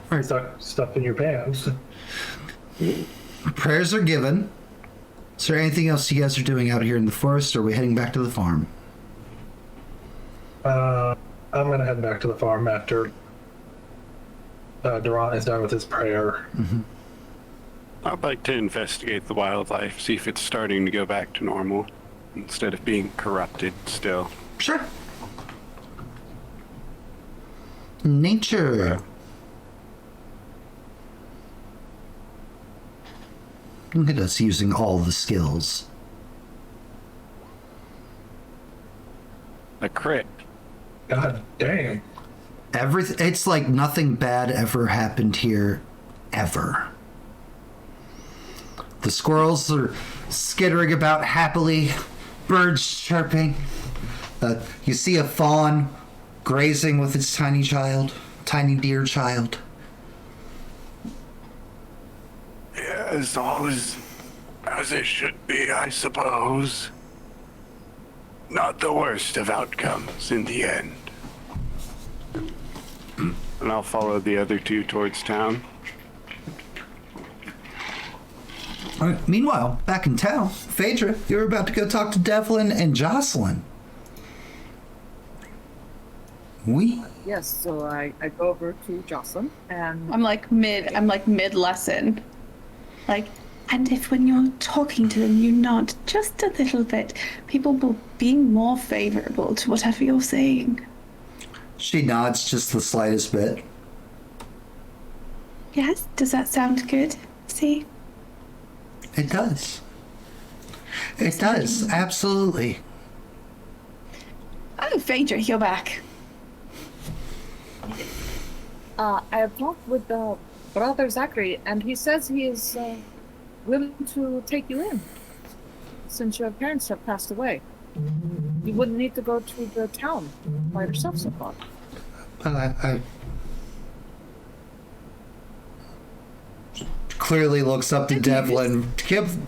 stuff in your pants. Prayers are given. Is there anything else you guys are doing out here in the forest, or are we heading back to the farm? I'm gonna head back to the farm after Durant is done with his prayer. Mm-hmm. I'd like to investigate the wildlife, see if it's starting to go back to normal instead of being corrupted still. Sure. Nature. Look at us using all the skills. A crit. God dang. It's like nothing bad ever happened here, ever. The squirrels are skittering about happily, birds chirping. You see a fawn grazing with its tiny deer child. As all as it should be, I suppose. Not the worst of outcomes in the end. And I'll follow the other two towards town. All right, meanwhile, back in town, Phaedra, you're about to go talk to Devlin and Jocelyn. Yes, so I go over to Jocelyn and I'm like mid lesson. Like, and if when you're talking to them you nod just a little bit, people will be more favorable to whatever you're saying. She nods just the slightest bit. Yes, does that sound good? See? It does. It does, absolutely. Oh, Phaedra, you're back. I have talked with Brother Zachary, and he says he is willing to take you in, since your parents have passed away. You wouldn't need to go to the town by yourself so far. I clearly looks up to Devlin.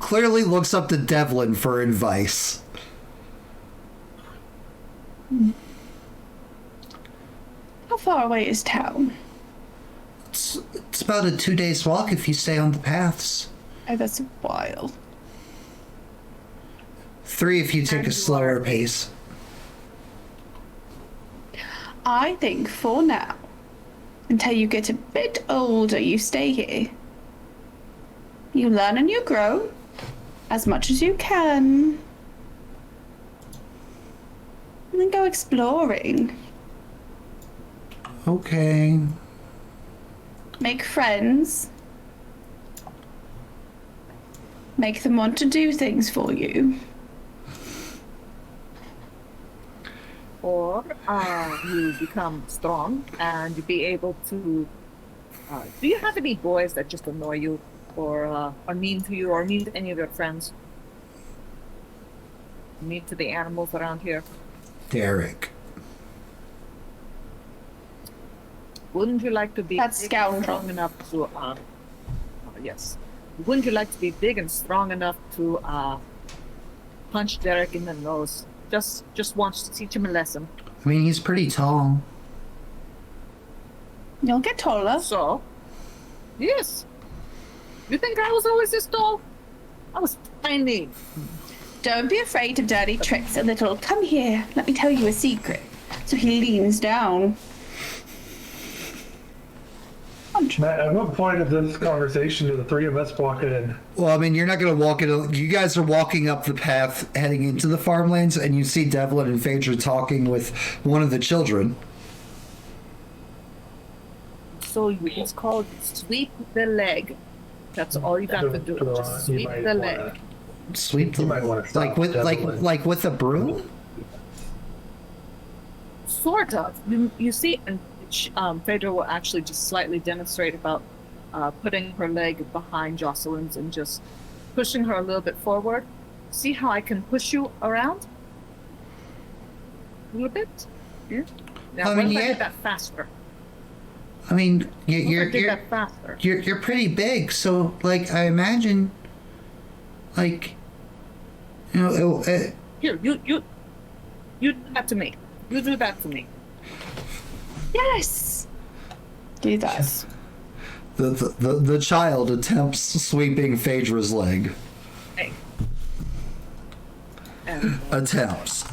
Clearly looks up to Devlin for advice. How far away is town? It's about a 2 days walk if you stay on the paths. Oh, that's a while. 3 if you take a slower pace. I think for now, until you get a bit older, you stay here. You learn and you grow as much as you can. And then go exploring. Okay. Make friends. Make them want to do things for you. Or you become strong and you be able to... do you have any boys that just annoy you? or are mean to you or mean to any of your friends. Mean to the animals around here. Derek. Wouldn't you like to be That's big and scoundrel. strong enough to yes. Wouldn't you like to be big and strong enough to punch Derek in the nose? Just wants to teach him a lesson. I mean, he's pretty tall. You'll get taller. So, yes. You think I was always this tall? I was tiny. Don't be afraid of dirty tricks, a little. Come here, let me tell you a secret. So he leans down. Matt, at what point of this conversation do the three of us walk in? Well, I mean, you're not going to walk it. You guys are walking up the path heading into the farmlands, and you see Devlin and Phaedra talking with one of the children. So it's called sweep the leg. That's all you got to do. Just sweep the leg. Sweep the You might wanna stop like with Devlin. like with a broom. Sort of. You see, and Phaedra will actually just slightly demonstrate about putting her leg behind Jocelyn's and just pushing her a little bit forward. See how I can push you around? A little bit? Yeah? Now, I what mean, if I yeah. do that faster? I mean, What if I do that faster? you're pretty big, so like I imagine, like, you know, Here, you do that to me. You do that to me. Yes! He does. the child attempts sweeping Phaedra's leg. Hey. And Attempts.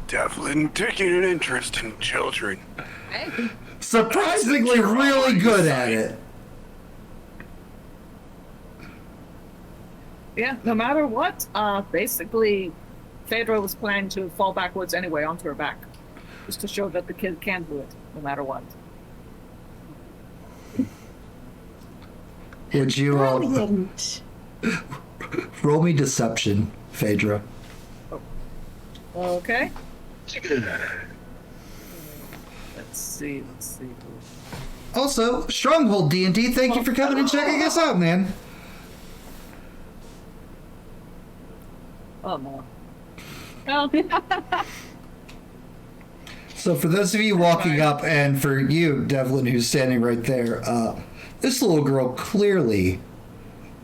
Devlin taking an interest in children. hey, Surprisingly, really good at it. yeah, no matter what, basically, Phaedra was planning to fall backwards anyway onto her back. Just to show that the kid can do it, no matter what. Would you Brilliant. roll me deception, Phaedra? Okay. Let's see. Also, Stronghold D&D, thank you for coming and checking us out, man. Oh no. Well, So for those of you walking up, and for you, Devlin, who's standing right there, this little girl clearly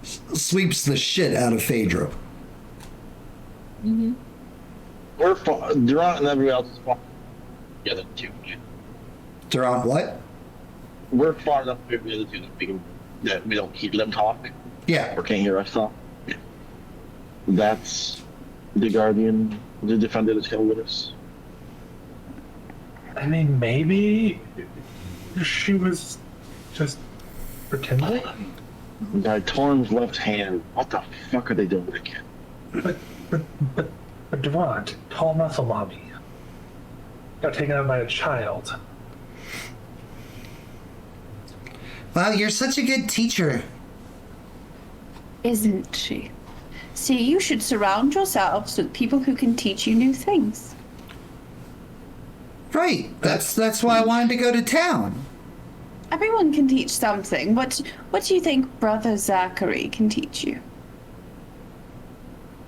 sweeps the shit out of Phaedra. We're far, Durant and everybody else is far together too. Durant, what? We're far enough from the other two that we don't keep them talk Yeah. or can't hear us talk. That's the guardian, the defender that's coming with us. I mean, maybe she was just pretending. Guy Torm's left hand. What the fuck are they doing again? But Durant, tall muscle mommy, got taken out by a child. Wow, you're such a good teacher. Isn't she? See, you should surround yourselves with people who can teach you new things. Right. That's why I wanted to go to town. Everyone can teach something. What do you think Brother Zachary can teach you?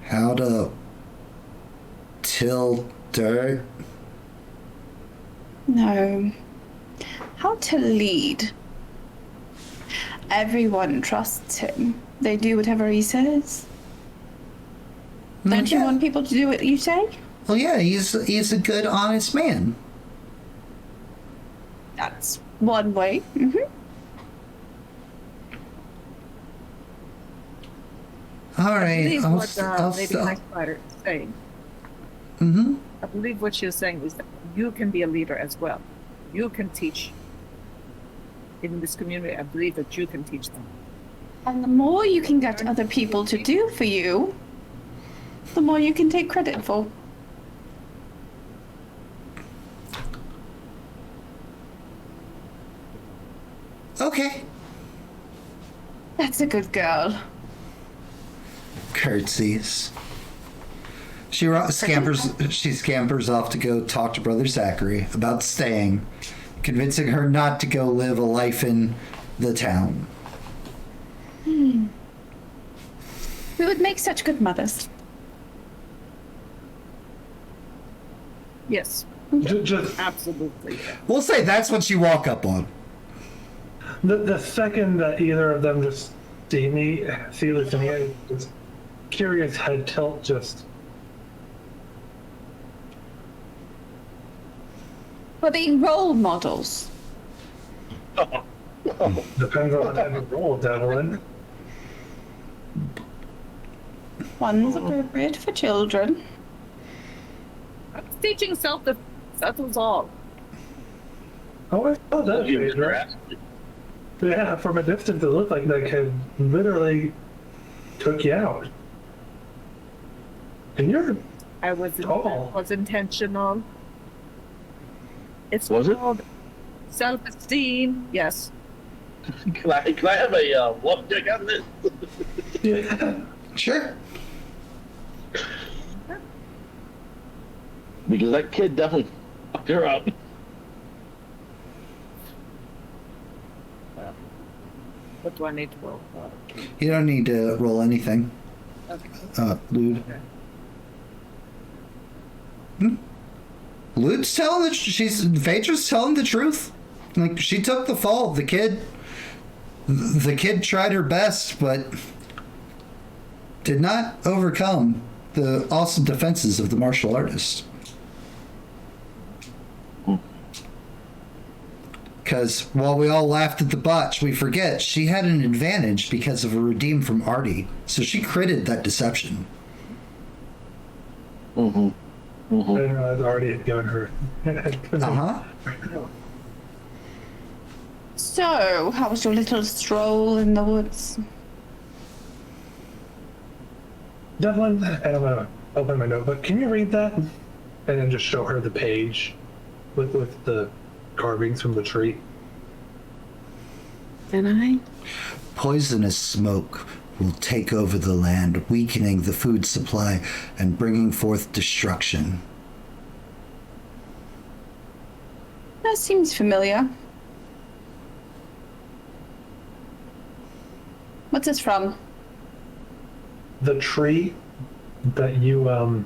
How to till dirt. No. How to lead. Everyone trusts him. They do whatever he says. Don't you Yeah. want people to do what you say? Well, yeah, he's a good, honest man. That's one way. All I right. believe I'll what Lady stop. High Spider is saying. Mm-hmm. I believe what she's saying is that you can be a leader as well. You can teach in this community. I believe that you can teach them. And the more you can get other people to do for you, the more you can take credit for. Okay. That's a good girl. Curtsies. She scampers off to go talk to Brother Zachary about staying convincing her not to go live a life in the town. We would make such good mothers. Yes, Just absolutely. We'll say that's what you walk up on. the second that either of them just see Lucinia, just curious head tilt, just But being role models. depends on what type of role, Devlin. One's appropriate for children. Teaching self-defense, that was all. Oh, I saw that Phaedra. Yeah, from a distance, it looked like that kid literally took you out. And you're I was Oh. was intentional. It's Was it? called self-esteem. Yes. Can I have a look check on this? yeah. Sure. Because that kid definitely fucked her up. What do I need to roll? You don't need to roll anything, Okay. Lude. Lude's telling Phaedra's telling the truth. Like, she took the fall. The kid tried her best, but did not overcome the awesome defenses of the martial artist. Because while we all laughed at the botch, we forget she had an advantage because of a redeem from Artie. So she critted that deception. Mm-hmm. I didn't realize already had given her. Uh-huh. So, how was your little stroll in the woods? Devlin, and I'm gonna open my notebook. Can you read that? And then just show her the page with the carvings from the tree. Can I? Poisonous smoke will take over the land, weakening the food supply and bringing forth destruction. That seems familiar. What's this from? The tree that you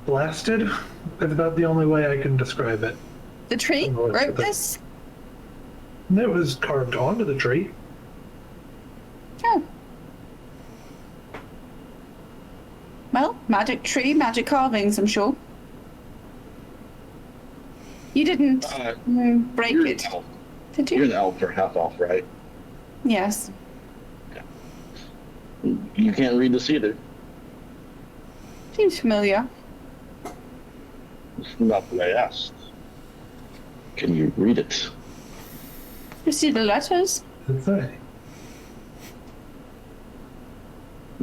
blasted is about the only way I can describe it. The tree Oh, it's wrote the- this? And it was carved onto the tree. Oh. Well, magic tree, magic carvings, I'm sure. You didn't break You're it, an elf. did You're you? an elf for half off, right? Yes. You can't read this either. Seems familiar. It's not what I asked. Can you read it? You see the letters? That's it.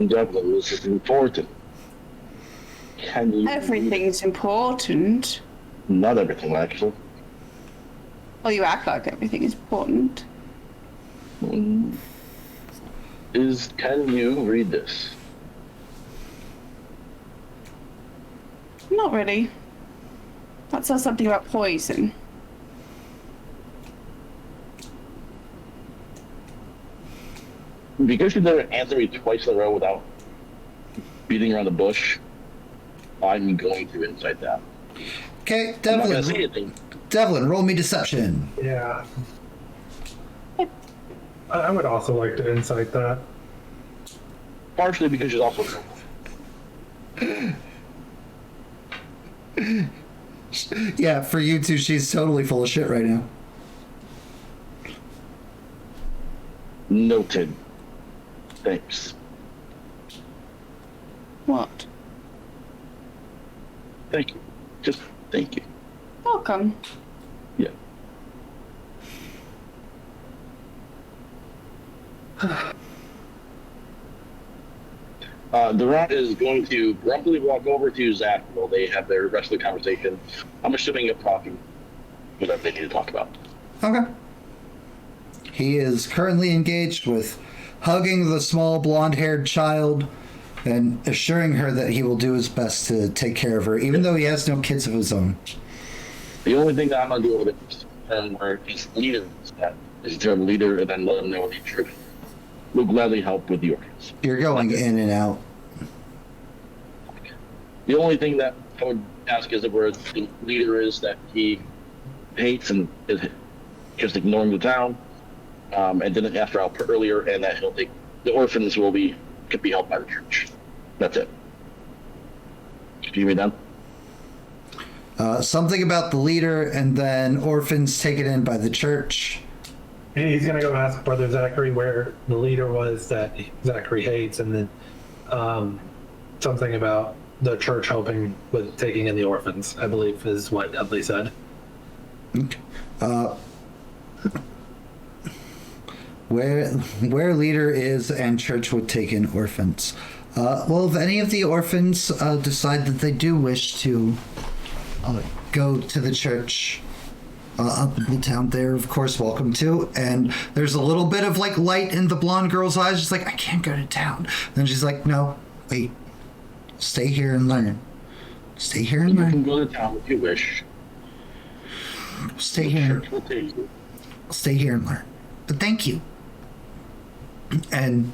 Devlin, this is important. Can you? Everything's important. Not everything, actually. Well, you act like everything is important. Can you read this? Not really. That says something about poison. Because you never answered me twice in a row without beating around the bush, I'm going to incite that. Okay, I'm not going to say Devlin. anything. Devlin, roll me deception. Yeah. I would also like to incite that. Partially because she's also. Yeah, for you two, she's totally full of shit right now. Noted. Thanks. What? Thank you. Just thank you. Welcome. Yeah. Durant is going to grumpily walk over to Zach while they have their rest of the conversation. I'm assuming of talking whatever they need to talk about. Okay. He is currently engaged with hugging the small blonde-haired child and assuring her that he will do his best to take care of her, even though he has no kids of his own. The only thing that I'm gonna do a little bit and where his leader is at is their leader, and then let them know the truth. We'll gladly help with the orphans. You're going in and out. The only thing that I would ask is where the leader is that he hates and is just ignoring the town, and didn't ask for help earlier, and that he'll take the orphans could be helped by the church. That's it. Can you read that? Something about the leader, and then orphans taken in by the church. He's gonna go ask Brother Zachary where the leader was that Zachary hates, and then something about the church helping with taking in the orphans, I believe is what Dudley said. Where leader is and church would take in orphans. Well, if any of the orphans decide that they do wish to go to the church up in the town, they're of course welcome to. And there's a little bit of like light in the blonde girl's eyes. She's like, I can't go to town. Then she's like, no, wait, stay here and learn. Stay here and You can learn. go to town if you wish. Stay The here. church will take you. Stay here and learn. But thank you. And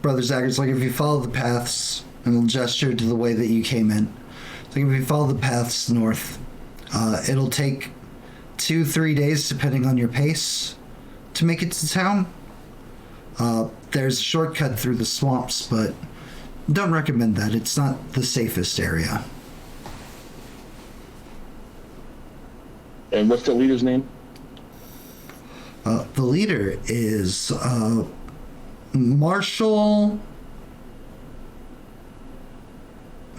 Brother Zachary's like, if you follow the paths, and he'll gesture to the way that you came in. So if you follow the paths north, it'll take 2-3 days, depending on your pace, to make it to town. There's a shortcut through the swamps, but don't recommend that. It's not the safest area. And what's the leader's name? The leader is Marshall.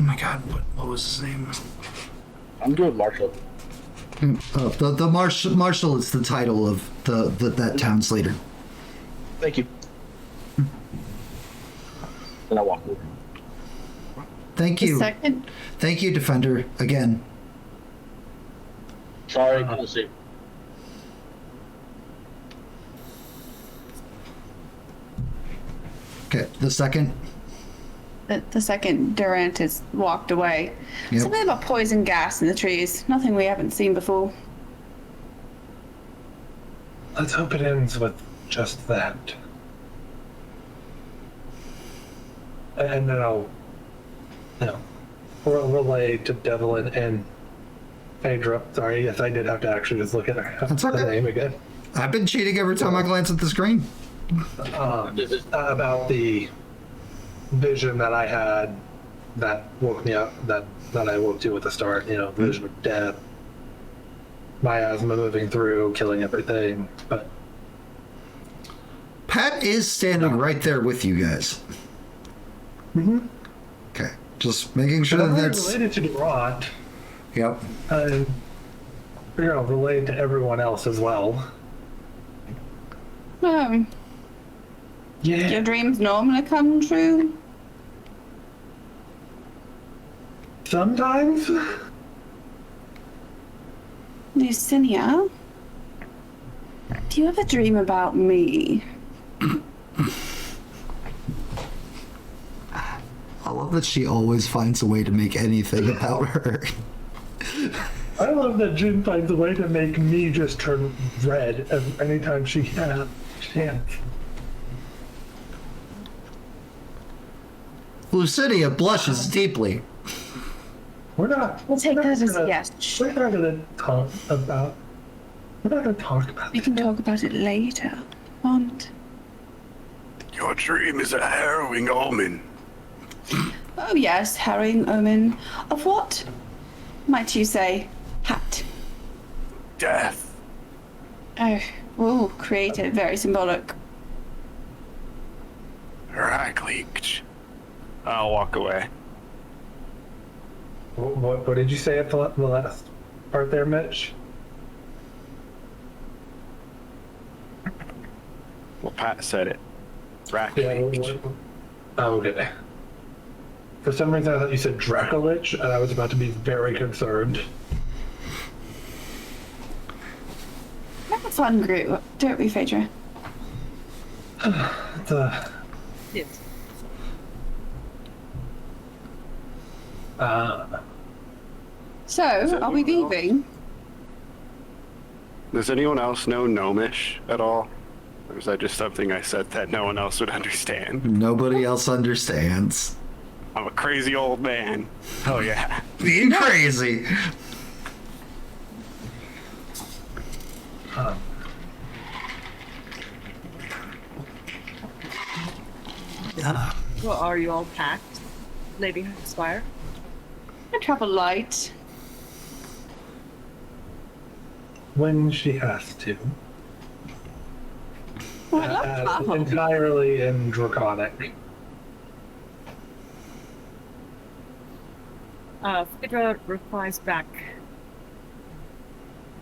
Oh my God, what was his name? I'm good, Marshall. The Marshall is the title of that town's leader. Thank you. And I walk over. Thank The you. second. Thank you, Defender, again. Sorry, I couldn't see. Okay, the second. The second Durant has walked away. Yep. Something about poison gas in the trees. Nothing we haven't seen before. Let's hope it ends with just that. And then I'll, relay to Devlin and Phaedra. Sorry, yes, I did have to actually just look at That's the okay. name again. I've been cheating every time I glance at the screen. About the vision that I had that woke me up, that I woke to at the start, vision of death, miasma moving through, killing everything. But Pat is standing right there with you guys. mm-hmm. Okay, just making sure that that's... related to Durant, Yep. and related to everyone else as well. No. Yeah. Your dreams normally come true. Sometimes. Lucinia, do you ever dream about me? I love that she always finds a way to make anything about her. I love that Jin finds a way to make me just turn red anytime she has a chance. Lucinia blushes deeply. We'll take that as a yes. We're not gonna talk about. We're not gonna talk about We it. can talk about it later. Want? Your dream is a harrowing omen. Oh yes, harrowing omen. Of what? Might you say, hat? Death. Oh, creative, very symbolic. Rackleaked. I'll walk away. What did you say at the last part there, Mitch? Well, Pat said it. Yeah. Rackleaked. Oh, okay. For some reason, I thought you said Dracolich, and I was about to be very concerned. We have a fun group, don't we, Phaedra? Yes. So, are we leaving? Does anyone else know Gnomish at all? Or is that just something I said that no one else would understand? Nobody else understands. I'm a crazy old man. Oh yeah. Being crazy. Yeah. Well, are you all packed, Lady Spire? I travel light. When she has to. Oh, I love travel. Entirely in Draconic. Phaedra replies back.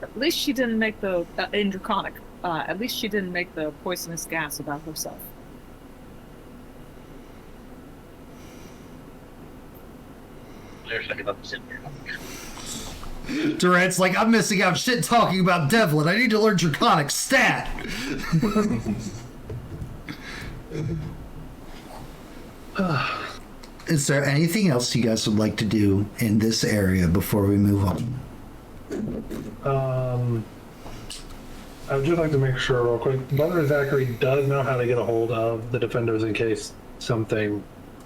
At least she didn't make the in Draconic. At least she didn't make the poisonous gas about herself. Durant's like, I'm missing out shit talking about Devlin. I need to learn Draconic stat. Is there anything else you guys would like to do in this area before we move on? I would just like to make sure real quick. Brother Zachary does know how to get a hold of the defenders in case something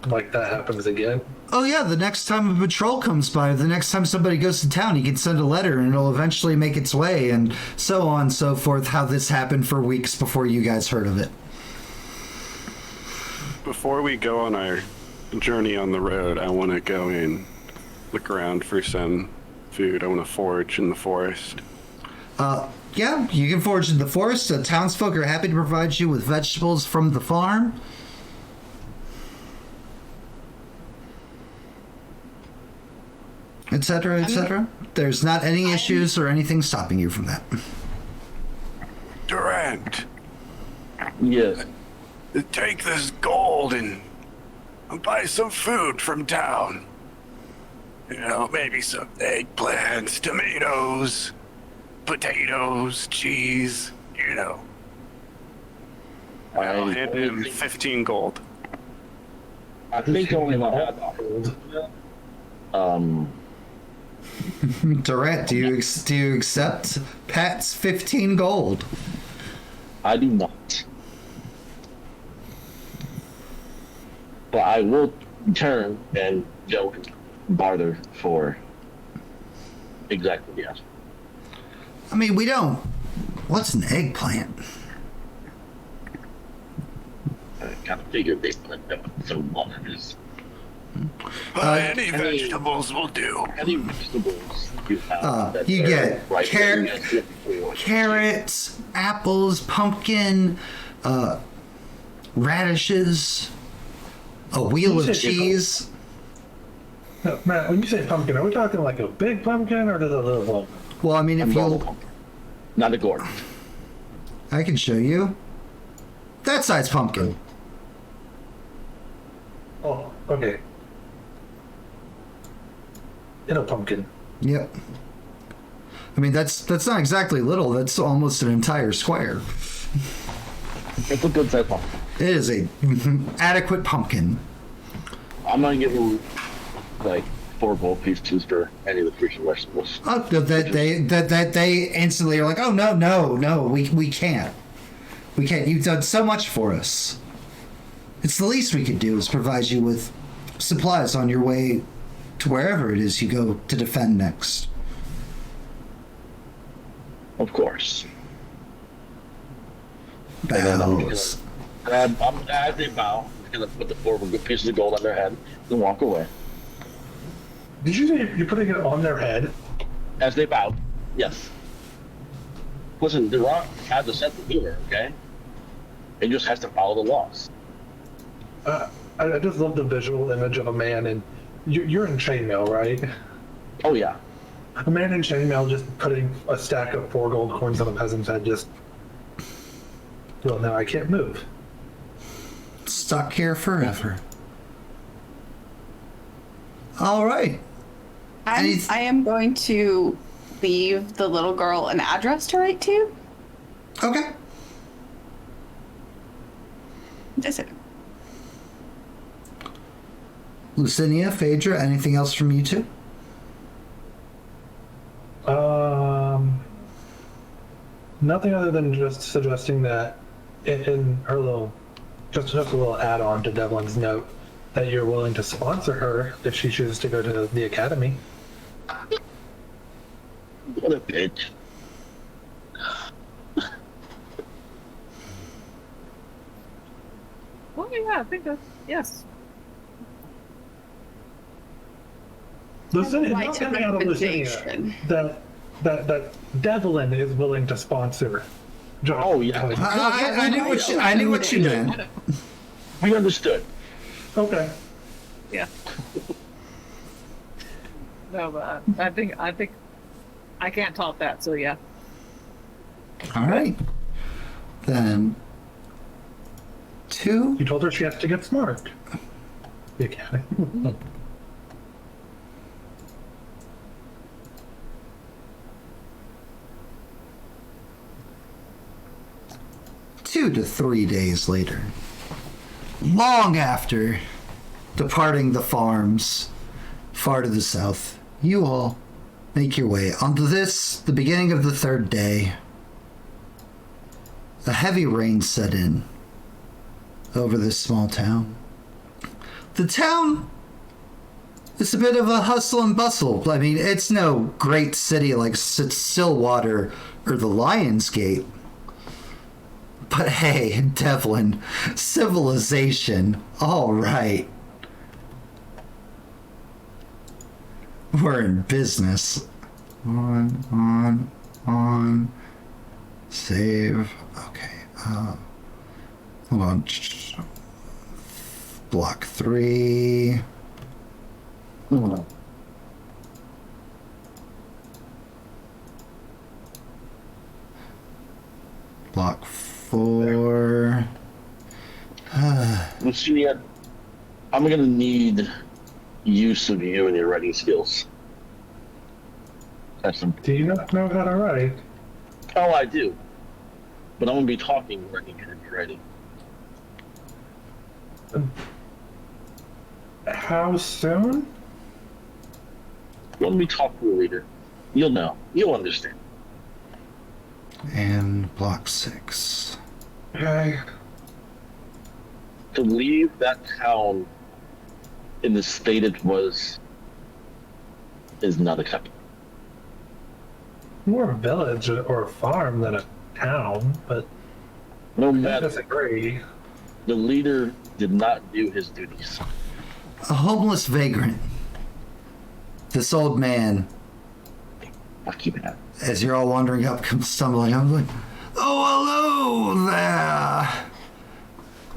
like that happens again. Oh yeah, the next time a patrol comes by, the next time somebody goes to town, he can send a letter and it'll eventually make its way, and so on and so forth, how this happened for weeks before you guys heard of it. Before we go on our journey on the road, I want to go and look around for some food. I want to forage in the forest. Yeah, you can forage in the forest. Townsfolk are happy to provide you with vegetables from the farm. Etc., etc. There's not any issues or anything stopping you from that. Durant, Yes. take this gold and buy some food from town. You know, maybe some eggplants, tomatoes, potatoes, cheese, you know. I'll hand him 15 gold. I think only my had Durant, do you accept Pat's 15 gold? I do not. But I will turn and go barter for exactly yes. I mean, we don't. What's an eggplant? I kind of figured they put them so waters. Any vegetables will do. Any vegetables you have that You are get right carrots, apples, pumpkin, radishes, a wheel of cheese. No, Matt, when you say pumpkin, are we talking like a big pumpkin or just a little pumpkin? Well, I mean, if you, not a gourd. I can show you. That size pumpkin. Oh, okay. In a pumpkin. Yep. I mean, that's not exactly little. That's almost an entire square. It's a good size pumpkin. It is a adequate pumpkin. I'm gonna give you like 4 gold pieces for any of the fruits and vegetables. Oh, that they instantly are like, oh no, we can't. We can't. You've done so much for us. It's the least we could do is provide you with supplies on your way to wherever it is you go to defend next. Of course. Bows. As they bow, I'm gonna put the 4 good pieces of gold on their head and walk away. Did you say you're putting it on their head? As they bow, yes. Listen, the rock has a sense of humor, okay? It just has to follow the laws. I just love the visual image of a man, and you're in chainmail, right? Oh yeah. A man in chainmail just putting a stack of 4 gold coins on a peasant's head, just... Well, now I can't move. Stuck here forever. All right. I am going to leave the little girl an address to write to. Okay. That's it. Lucinia, Phaedra, anything else from you two? Nothing other than just suggesting that in her little, just a little add-on to Devlin's note, that you're willing to sponsor her if she chooses to go to the academy. What a bitch. Well, yeah, I think that's, yes. Lucinia, Right not to coming out of Lucinia recommendation. that Devlin is willing to sponsor John. Oh, yeah. I knew what you meant. We understood. Okay. Yeah. No, but I think I can't top that. So yeah. All right. Then 2. You told her she has to get smart. The academy. 2 to 3 days later, long after departing the farms far to the south, you all make your way onto the beginning of the 3rd day. A heavy rain set in over this small town. The town is a bit of a hustle and bustle. I mean, it's no great city like Stillwater or the Lion's Gate. But hey, Devlin, civilization, all right. We're in business. On. Save. Okay. Hold on. Block 3. Block 4. Lucinia, I'm gonna need use of you and your writing skills. That's some. Do you not know how to write? Oh, I do. But I'm gonna be talking more than you're gonna be writing. How soon? When we talk to a reader, you'll know. You'll understand. And block 6. Okay. To leave that town in the state it was is not acceptable. More a village or a farm than a town, but No I matter, disagree. the leader did not do his duties. A homeless vagrant. This old man, I'll keep it out. as you're all wandering up, comes stumbling up like, oh, hello there.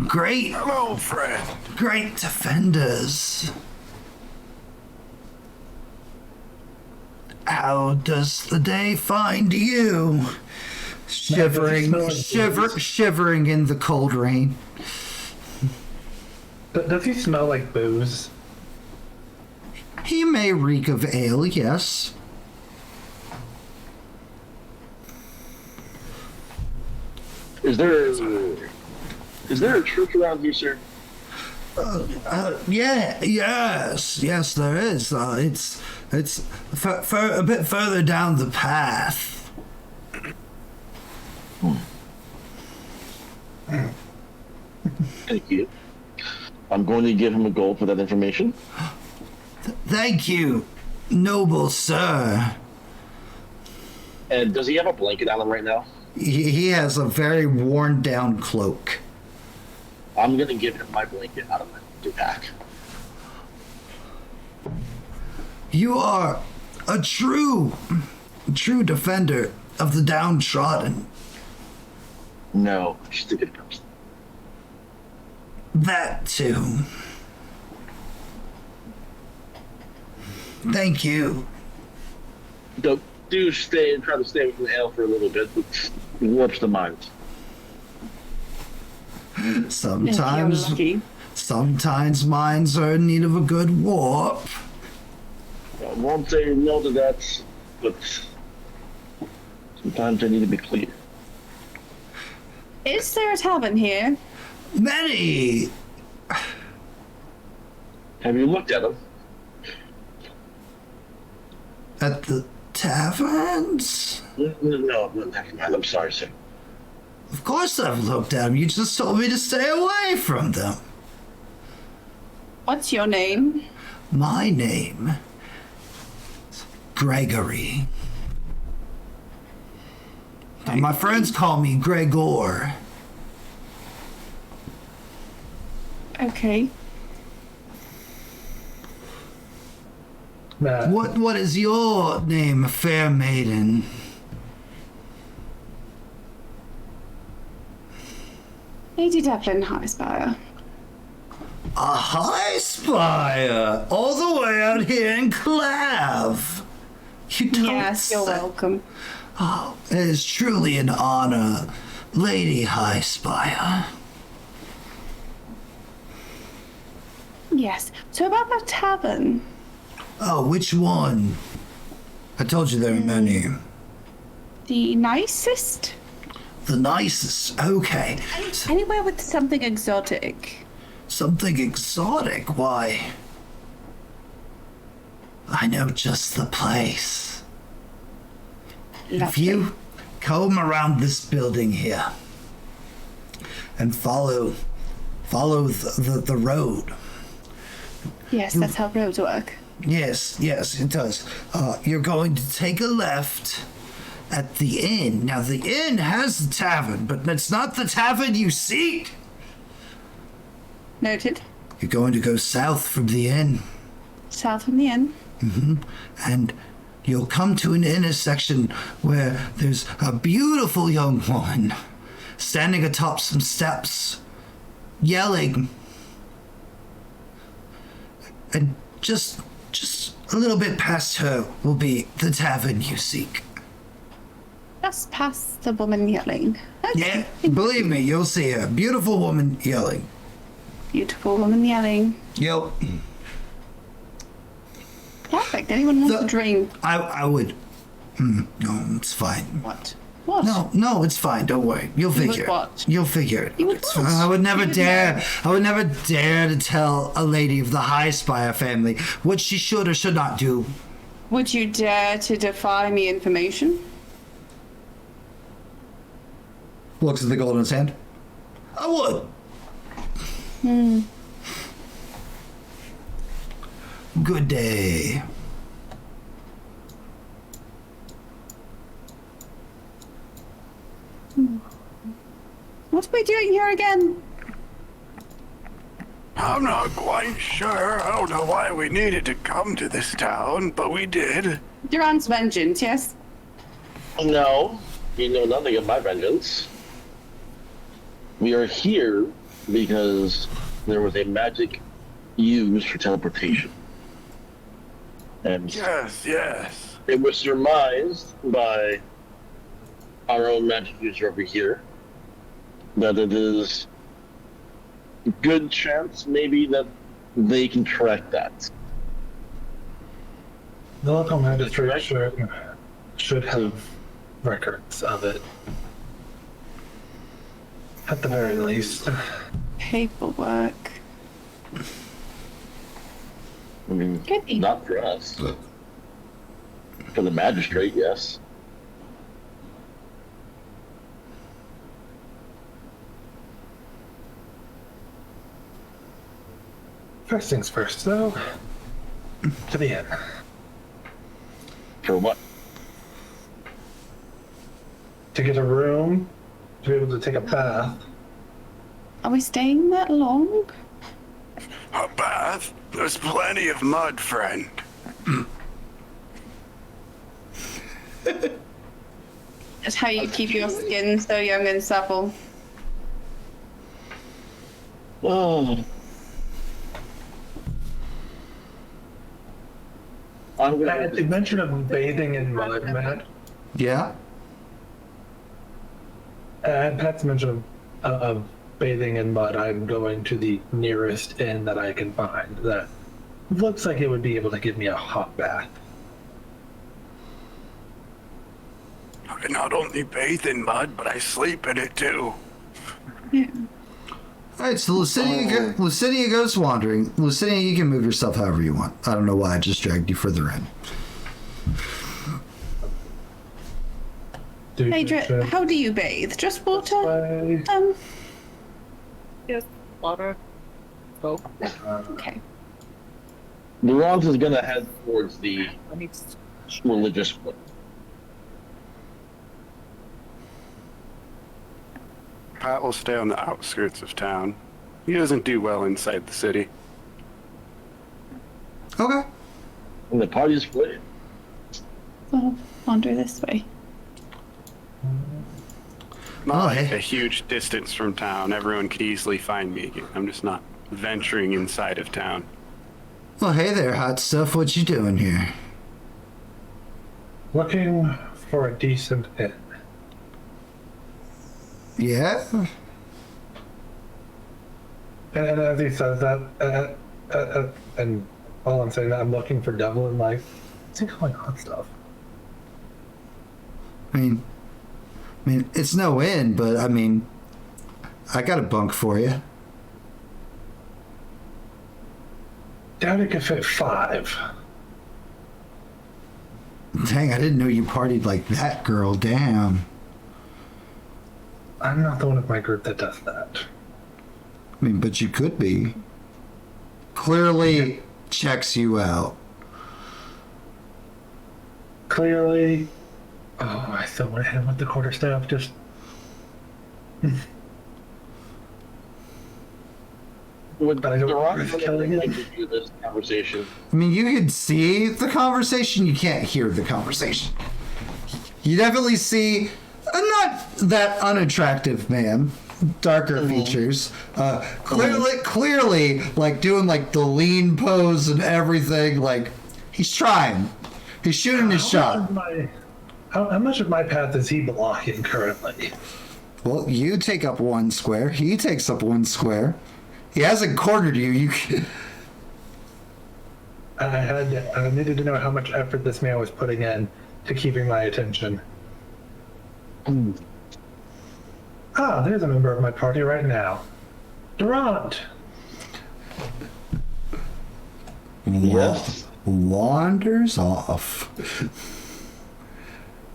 Great, Hello, friend. great defenders. How does the day find you? Shivering in the cold rain. Does he smell like booze? He may reek of ale, yes. Is there a church around here, sir? Yes, there is. It's a bit further down the path. Thank you. I'm going to give him a gold for that information. Thank you, noble sir. And does he have a blanket on him right now? He has a very worn down cloak. I'm going to give him my blanket out of my pack. You are a true defender of the downtrodden. No, she's a good person. That too. Thank you. Do stay and try to stay with the ale for a little bit. It warps the mind. Sometimes minds are in need of a good warp. I won't say no to that, but sometimes they need to be clear. Is there a tavern here? Many. Have you looked at them? At the taverns? No, never mind. I'm sorry, sir. Of course I've looked at them. You just told me to stay away from them. What's your name? My name is Gregory. And my friends call me Gregor. Okay. Matt, What is your name, fair maiden? Lady Devlin Highspire. A high spire, all the way out here in Clav. You don't Yes, you're say- welcome. Oh, it is truly an honor, Lady High Spire. Yes. So about the tavern. Oh, which one? I told you there were many. The nicest? The nicest. Okay. Anywhere with something exotic. Something exotic. Why? I know just the place. If Lovely. you come around this building here and follow the road. Yes, that's how roads work. Yes, it does. You're going to take a left at the inn. Now, the inn has the tavern, but it's not the tavern you seek. Noted. You're going to go south from the inn, South from the inn. and you'll come to an intersection where there's a beautiful young woman standing atop some steps, yelling. And just a little bit past her will be the tavern you seek. Just past the woman yelling. Okay. Yeah, believe me, you'll see her. Beautiful woman yelling. Beautiful woman yelling. Yep. Perfect. Anyone want to drink? I would. No, it's fine. What? What? No, it's fine. Don't worry. You'll would figure it. what? You'll figure it. You would It's what? fine. I would never You would dare. I would never dare to tell a lady of the High Spire family what she should or should not do. Would you dare to defy me information? Looks at the gold in his hand. I would. Good day. What are we doing here again? I'm not quite sure. I don't know why we needed to come to this town, but we did. Duran's vengeance, yes? No, you know nothing of my vengeance. We are here because there was a magic used for teleportation. And Yes. it was surmised by our own magic user over here that it is a good chance maybe that they can correct that. the local magistrate should have records of it. At the very least. Paperwork. I mean, Could be. not for us. For the magistrate, yes. First things first, though. To the inn. For what? To get a room, to be able to take a bath. Are we staying that long? A bath? There's plenty of mud, friend. That's how you keep your skin so young and supple. Oh. I'm gonna. The mention of bathing in mud, Matt. Yeah? And Pat's mention of bathing in mud, I'm going to the nearest inn that I can find that looks like it would be able to give me a hot bath. I not only bathe in mud, but I sleep in it too. Yeah. Alright, so Lucinia goes wandering. Lucinia, you can move yourself however you want. I don't know why I just dragged you further in. Phaedra, how do you bathe? Just water? Way. Yes, water. Go. Okay. Durant is gonna head towards the I need to. religious foot. Pat will stay on the outskirts of town. He doesn't do well inside the city. Okay. And the party's split. We'll wander this way. Not Oh, like hey. a huge distance from town. Everyone could easily find me. I'm just not venturing inside of town. Well, hey there, hot stuff. What you doing here? Looking for a decent inn. Yeah? And as he says that, and all I'm saying that I'm looking for Devlin, like, what's going on stuff? I mean, it's no inn, but I mean, I got a bunk for you. Doubt it could fit 5. Dang, I didn't know you partied like that, girl. Damn. I'm not the one of my group that does that. I mean, but you could be. Clearly checks you out. Clearly, I still went ahead with the quarterstaff. Just Would I don't Durant risk really killing like him. to do this conversation? I mean, you can see the conversation, you can't hear the conversation. You definitely see a not that unattractive man, darker features. Clearly, like doing like the lean pose and everything. Like he's trying, he's shooting his shot. How much of my path is he blocking currently? Well, you take up 1 square. He takes up 1 square. He hasn't cornered you. You. I needed to know how much effort this man was putting in to keeping my attention. Ah, there's a member of my party right now. Durant! Yes. Wanders off.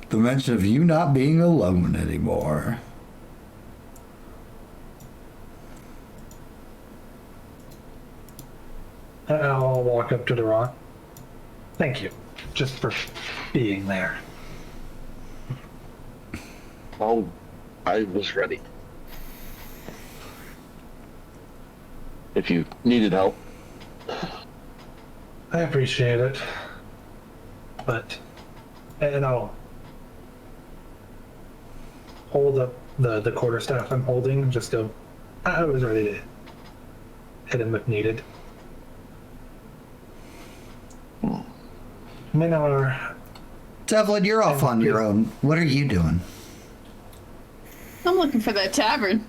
The mention of you not being alone anymore. I'll walk up to Durant. Thank you, just for being there. Oh, I was ready. If you needed help. I appreciate it. But, and I'll hold up the quarterstaff I'm holding and just go, I was ready to hit him if needed. Minar, Devlin, you're off on your own. What are you doing? I'm looking for that tavern.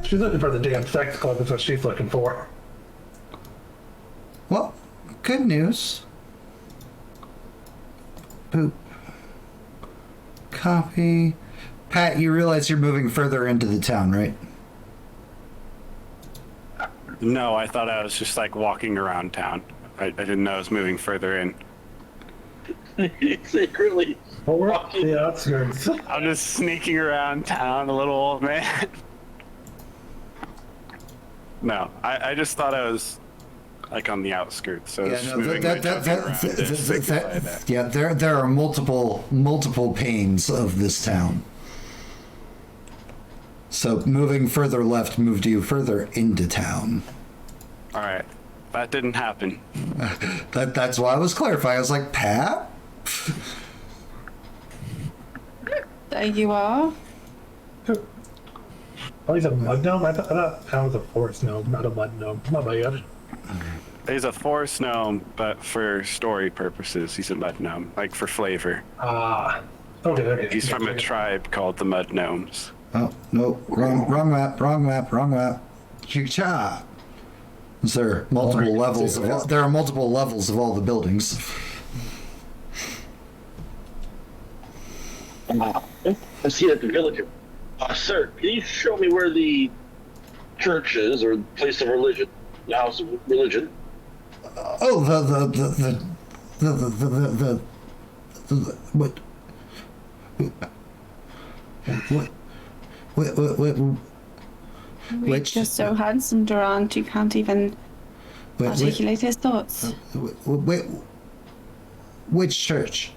she's looking for the damn sex club, that's what she's looking for. Well, good news. Boop. Copy. Pat, you realize you're moving further into the town, right? No, I thought I was just like walking around town. I didn't know I was moving further in. Secretly. Well, we're off the outskirts. I'm just sneaking around town, a little old man. No, I just thought I was like on the outskirts. So I was just moving my token around to signify that. yeah, there are multiple panes of this town. So moving further left moved you further into town. All right, that didn't happen. That's why I was clarifying. I was like, Pat? There you are. Oh, he's a mud gnome? I thought that was a forest gnome, not a mud gnome. My bad. He's a forest gnome, but for story purposes, he's a mud gnome, like for flavor. Ah, okay. He's from a tribe called the Mud Gnomes. Oh, no. Wrong map. Cha. There are multiple levels of all the buildings. I see that the villager. Sir, can you show me where the church is, or place of religion, the house of religion? Oh, the what? What? He's Which? just so handsome, Durant, you can't even articulate his thoughts. Which church?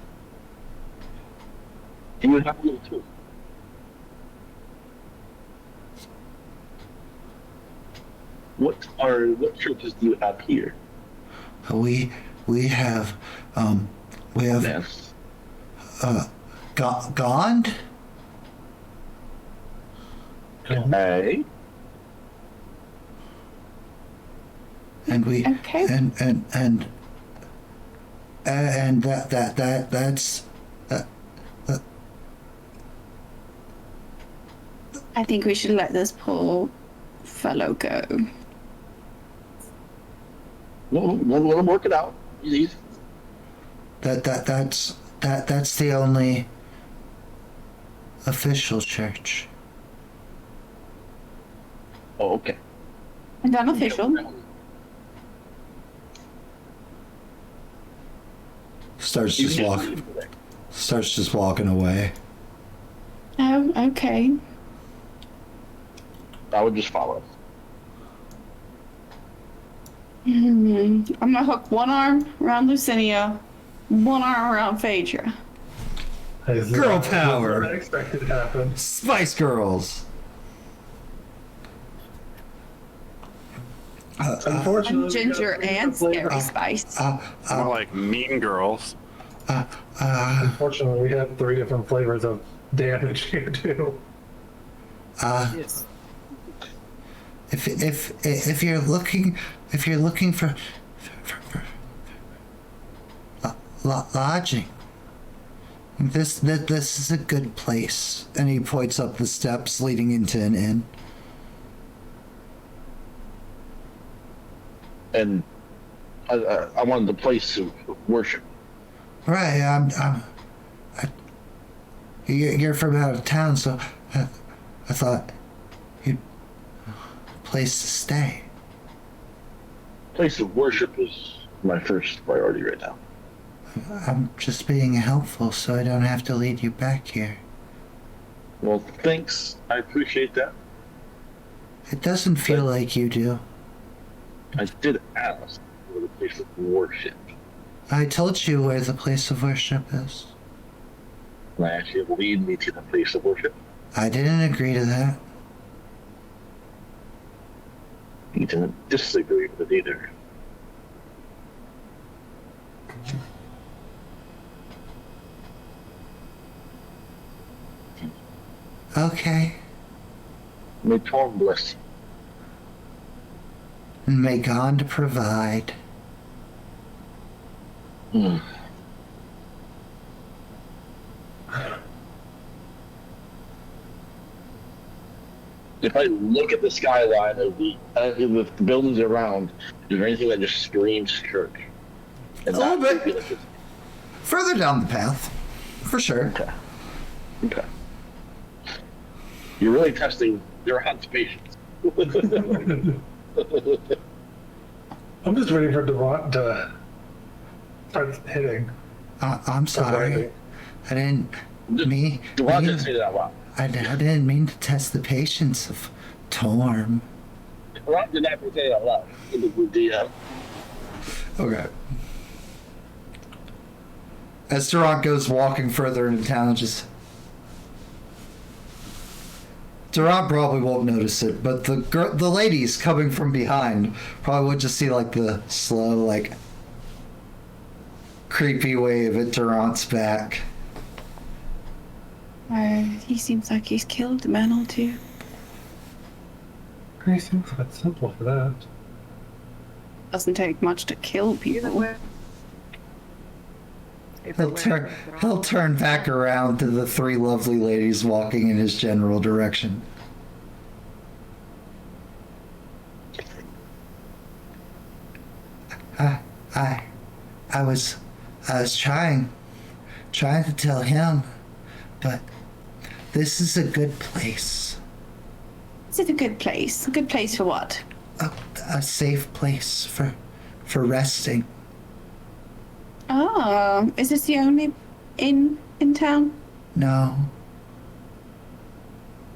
You would have to go too. What churches do you have here? We have Yes. Gond. Okay. And we Okay. and that's I think we should let this poor fellow go. We'll work it out. Easy. that's the only official church. Oh, okay. And unofficial. Starts just walking away. Oh, okay. I would just follow. I'm gonna hook one arm around Lucinia, one arm around Phaedra. Girl power. Unexpected to happen. Spice Girls. Unfortunately, I'm Ginger we got and three Scary different Spice. More like Mean Girls. Unfortunately, we have 3 different flavors of damage here too. Yes. If you're looking for lodging, this is a good place. And he points up the steps leading into an inn. And I wanted the place to worship. Right, you're from out of town, so I thought you'd place to stay. Place of worship is my first priority right now. I'm just being helpful so I don't have to lead you back here. Well, thanks. I appreciate that. It doesn't feel like you do. I did ask for the place of worship. I told you where the place of worship is. And I asked you to lead me to the place of worship. I didn't agree to that. You didn't disagree with it either. Okay. May Torm bless you. And may God provide. If I look at the skyline of the buildings around, is there anything that just screams church? And A little that- bit. Further down the path, for sure. Okay. You're really testing your hunt's patience. I'm just waiting for Devon to start hitting. I'm sorry. I didn't mean. Devon didn't say that out loud. I didn't mean to test the patience of Torm. Devon did not say that out loud. Okay. As Durant goes walking further into town, Durant probably won't notice it, but the ladies coming from behind probably would just see like the slow, like creepy wave at Durant's back. He seems like he's killed a man or two. He seems quite simple for that. Doesn't take much to kill Either people. way. He'll turn back around to the 3 lovely ladies walking in his general direction. I was trying to tell him, but this is a good place. Is it a good place? A good place for what? A safe place for resting. Oh, is this the only inn in town? No.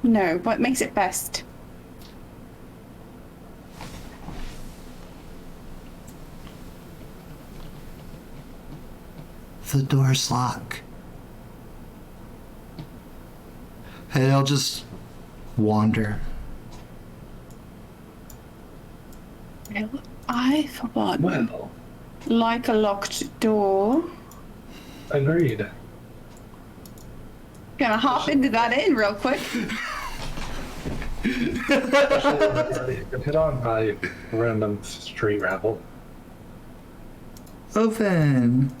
No, what makes it best? The door's locked. And I'll just wander. Well, I, for one, Well, like a locked door. agreed. Gonna hop into that in real quick. Especially if hit on by random street rabble. Open.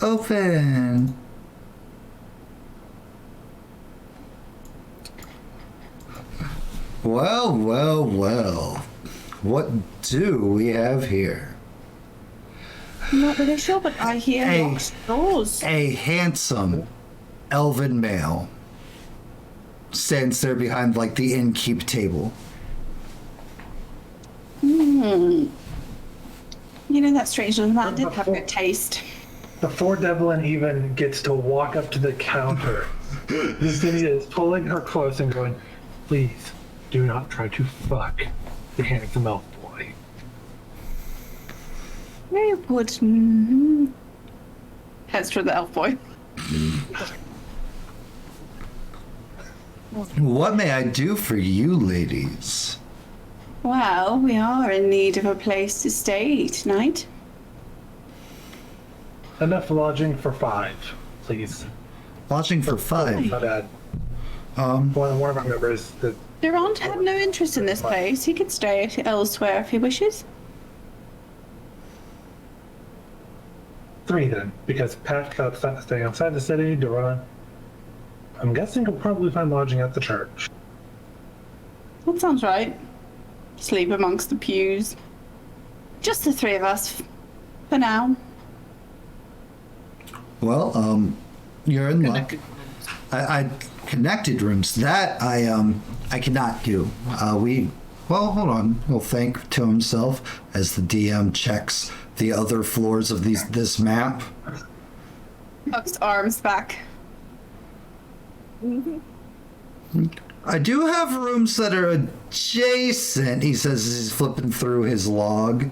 Open. Well, well, well. What do we have here? I'm not really sure, but I hear Hey. locked doors. A handsome elven male stands there behind like the innkeep table. You know that strange little man did have good taste. Before Devlin even gets to walk up to the counter, Zinnia is pulling her close and going, please, do not try to fuck the handsome elf boy. I would. Heads for the elf boy. What may I do for you, ladies? Well, we are in need of a place to stay tonight. Enough lodging for 5, please. Lodging for 5. My bad. One of our members, the Durant had no interest in this place. He could stay elsewhere if he wishes. 3 then, because Pat's staying outside the city, Duran. I'm guessing he'll probably find lodging at the church. That sounds right. Sleep amongst the pews. Just the 3 of us. For now. Well, you're in luck. I connected rooms. That I cannot do. Well, hold on. He'll think to himself as the DM checks the other floors of this map. Huck's arms back. I do have rooms that are adjacent, he says as he's flipping through his log.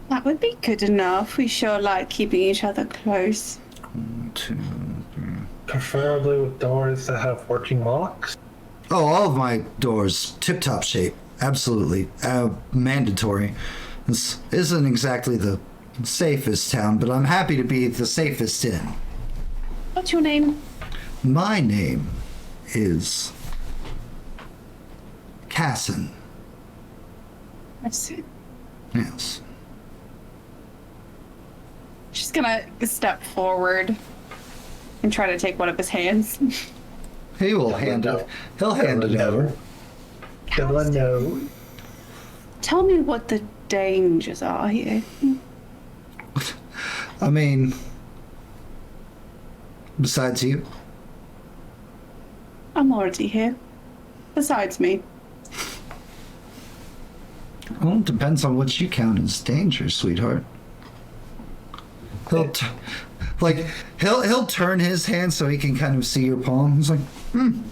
That would be good enough. We sure like keeping each other close. 1, 2, 3. Preferably with doors that have working locks. Oh, all of my doors, tip-top shape. Absolutely. Mandatory. This isn't exactly the safest town, but I'm happy to be the safest in. What's your name? My name is Casson. I see. Yes. She's gonna step forward and try to take one of his hands. He will hand it. He'll hand it over. Devlin, no. Tell me what the dangers are here. I mean, besides you. I'm already here. Besides me. Well, it depends on what you count as danger, sweetheart. He'll turn his hand so he can kind of see your palm. He's like, In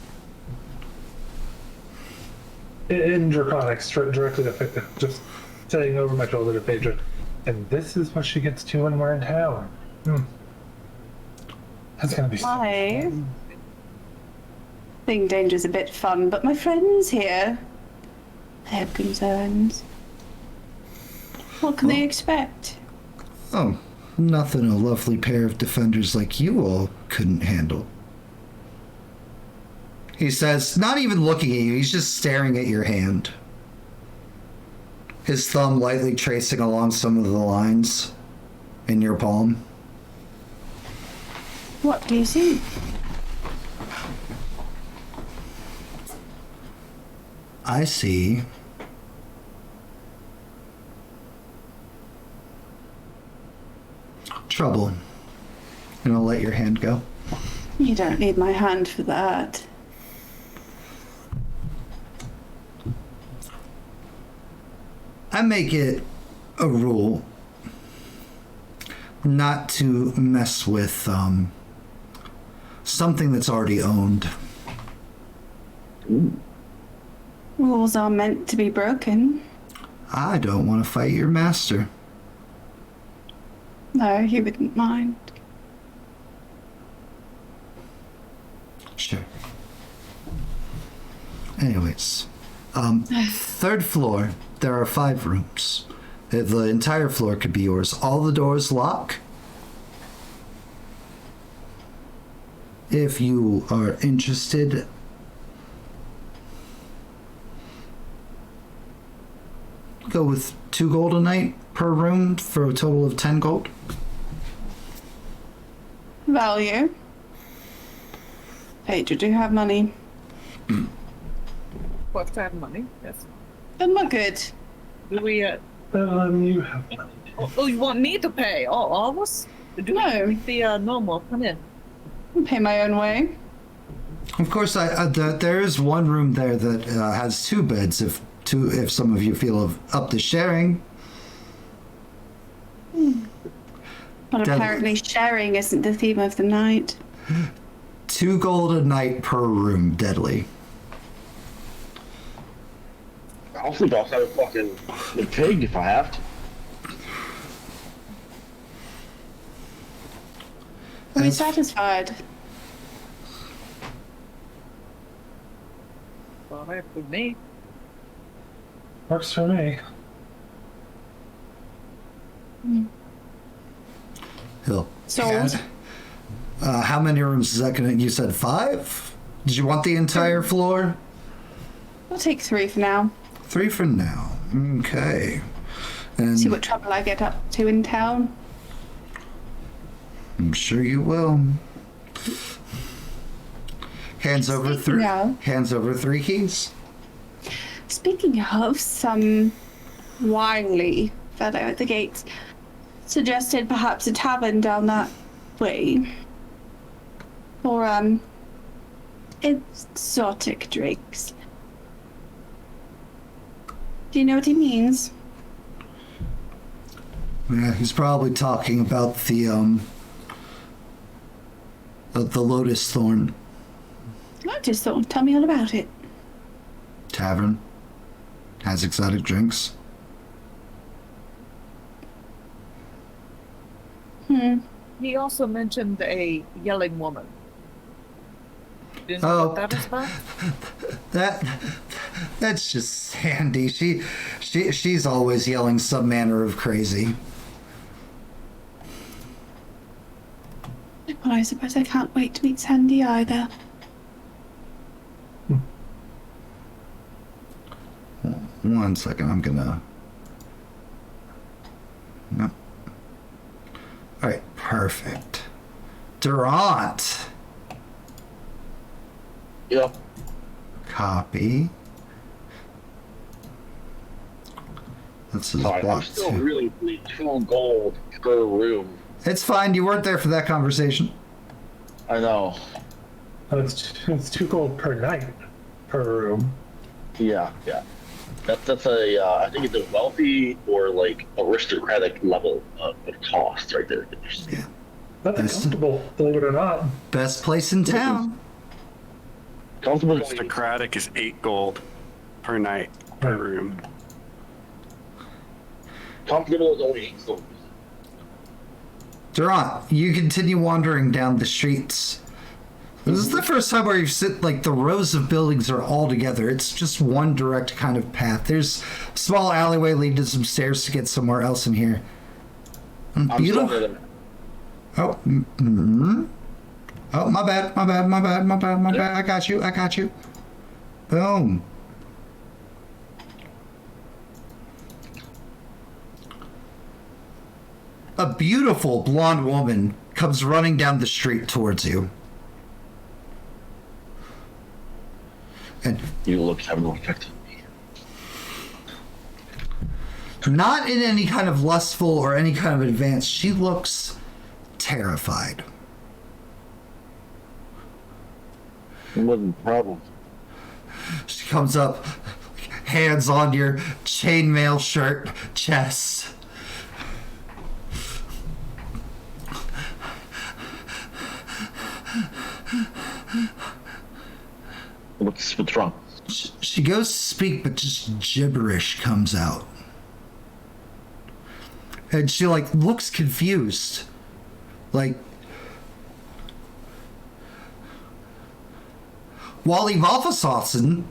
Draconics, directly effective. Just saying over my shoulder to Phaedra. And this is what she gets to when we're in town. That's gonna be I think danger's a bit fun, but my friends here, they have concerns. What can they expect? oh, nothing a lovely pair of defenders like you all couldn't handle. He says, not even looking at you, he's just staring at your hand. His thumb lightly tracing along some of the lines in your palm. What do you see? I see trouble. And I'll let your hand go. You don't need my hand for that. I make it a rule not to mess with something that's already owned. Rules are meant to be broken. I don't want to fight your master. No, he wouldn't mind. Sure. Anyways, third floor, there are 5 rooms. The entire floor could be yours. All the doors lock. If you are interested, go with 2 gold a night per room for a total of 10 gold. Value. Pedro, do you have money? What to have money? Yes. Then we're good. Do we? You have money. Oh, you want me to pay? All of us? Do No. the normal. Come in. I'll pay my own way. Of course, there is one room there that has 2 beds. If some of you feel up to sharing. But Deadly. apparently sharing isn't the theme of the night. 2 gold a night per room, deadly. I'll sleep outside of fucking the pig if I have to. Are you As- satisfied? All right, with me. Works for me. Hill. Sold. How many rooms is that gonna? You said 5? Did you want the entire floor? I'll take 3 for now. 3 for now. Okay. And See what trouble I get up to in town. I'm sure you will. Hands over Speaking 3. of- Hands over 3 keys. Speaking of, some wily fellow at the gates suggested perhaps a tavern down that way. For, exotic drinks. Do you know what he means? Yeah, he's probably talking about the Lotus Thorn I just thought, tell me all about it. Tavern. Has exotic drinks. He also mentioned a yelling woman. Do you know Oh. what that is about? That's just Sandy. She's always yelling some manner of crazy. Well, I suppose I can't wait to meet Sandy either. One second, I'm gonna. No. All right, perfect. Durant. Yep. Copy. This is Sorry, I'm blocked. still really 2 gold per room. It's fine. You weren't there for that conversation. I know. Oh, it's 2 gold per night per room. Yeah. That's a I think it's a wealthy or like aristocratic level of cost right there. Yeah. That's Yes. comfortable, believe it or not. Best place in town. Comfortable. Aristocratic is 8 gold per night per room. Comfortable is only 8 gold. Durant, you continue wandering down the streets. This is the first time where you've sit like the rows of buildings are all together. It's just one direct kind of path. There's a small alleyway leading to some stairs to get somewhere else in here. I'm Beautiful. stronger than Oh, oh, my bad. I got you. Boom. A beautiful blonde woman comes running down the street towards you. And you look have no effect on me. not in any kind of lustful or any kind of advance, she looks terrified. Wasn't the problem. She comes up, hands on your chainmail shirt, chest. What's wrong? She goes to speak, but just gibberish comes out. And she, like, looks confused. Like, Wally Wolfersausen.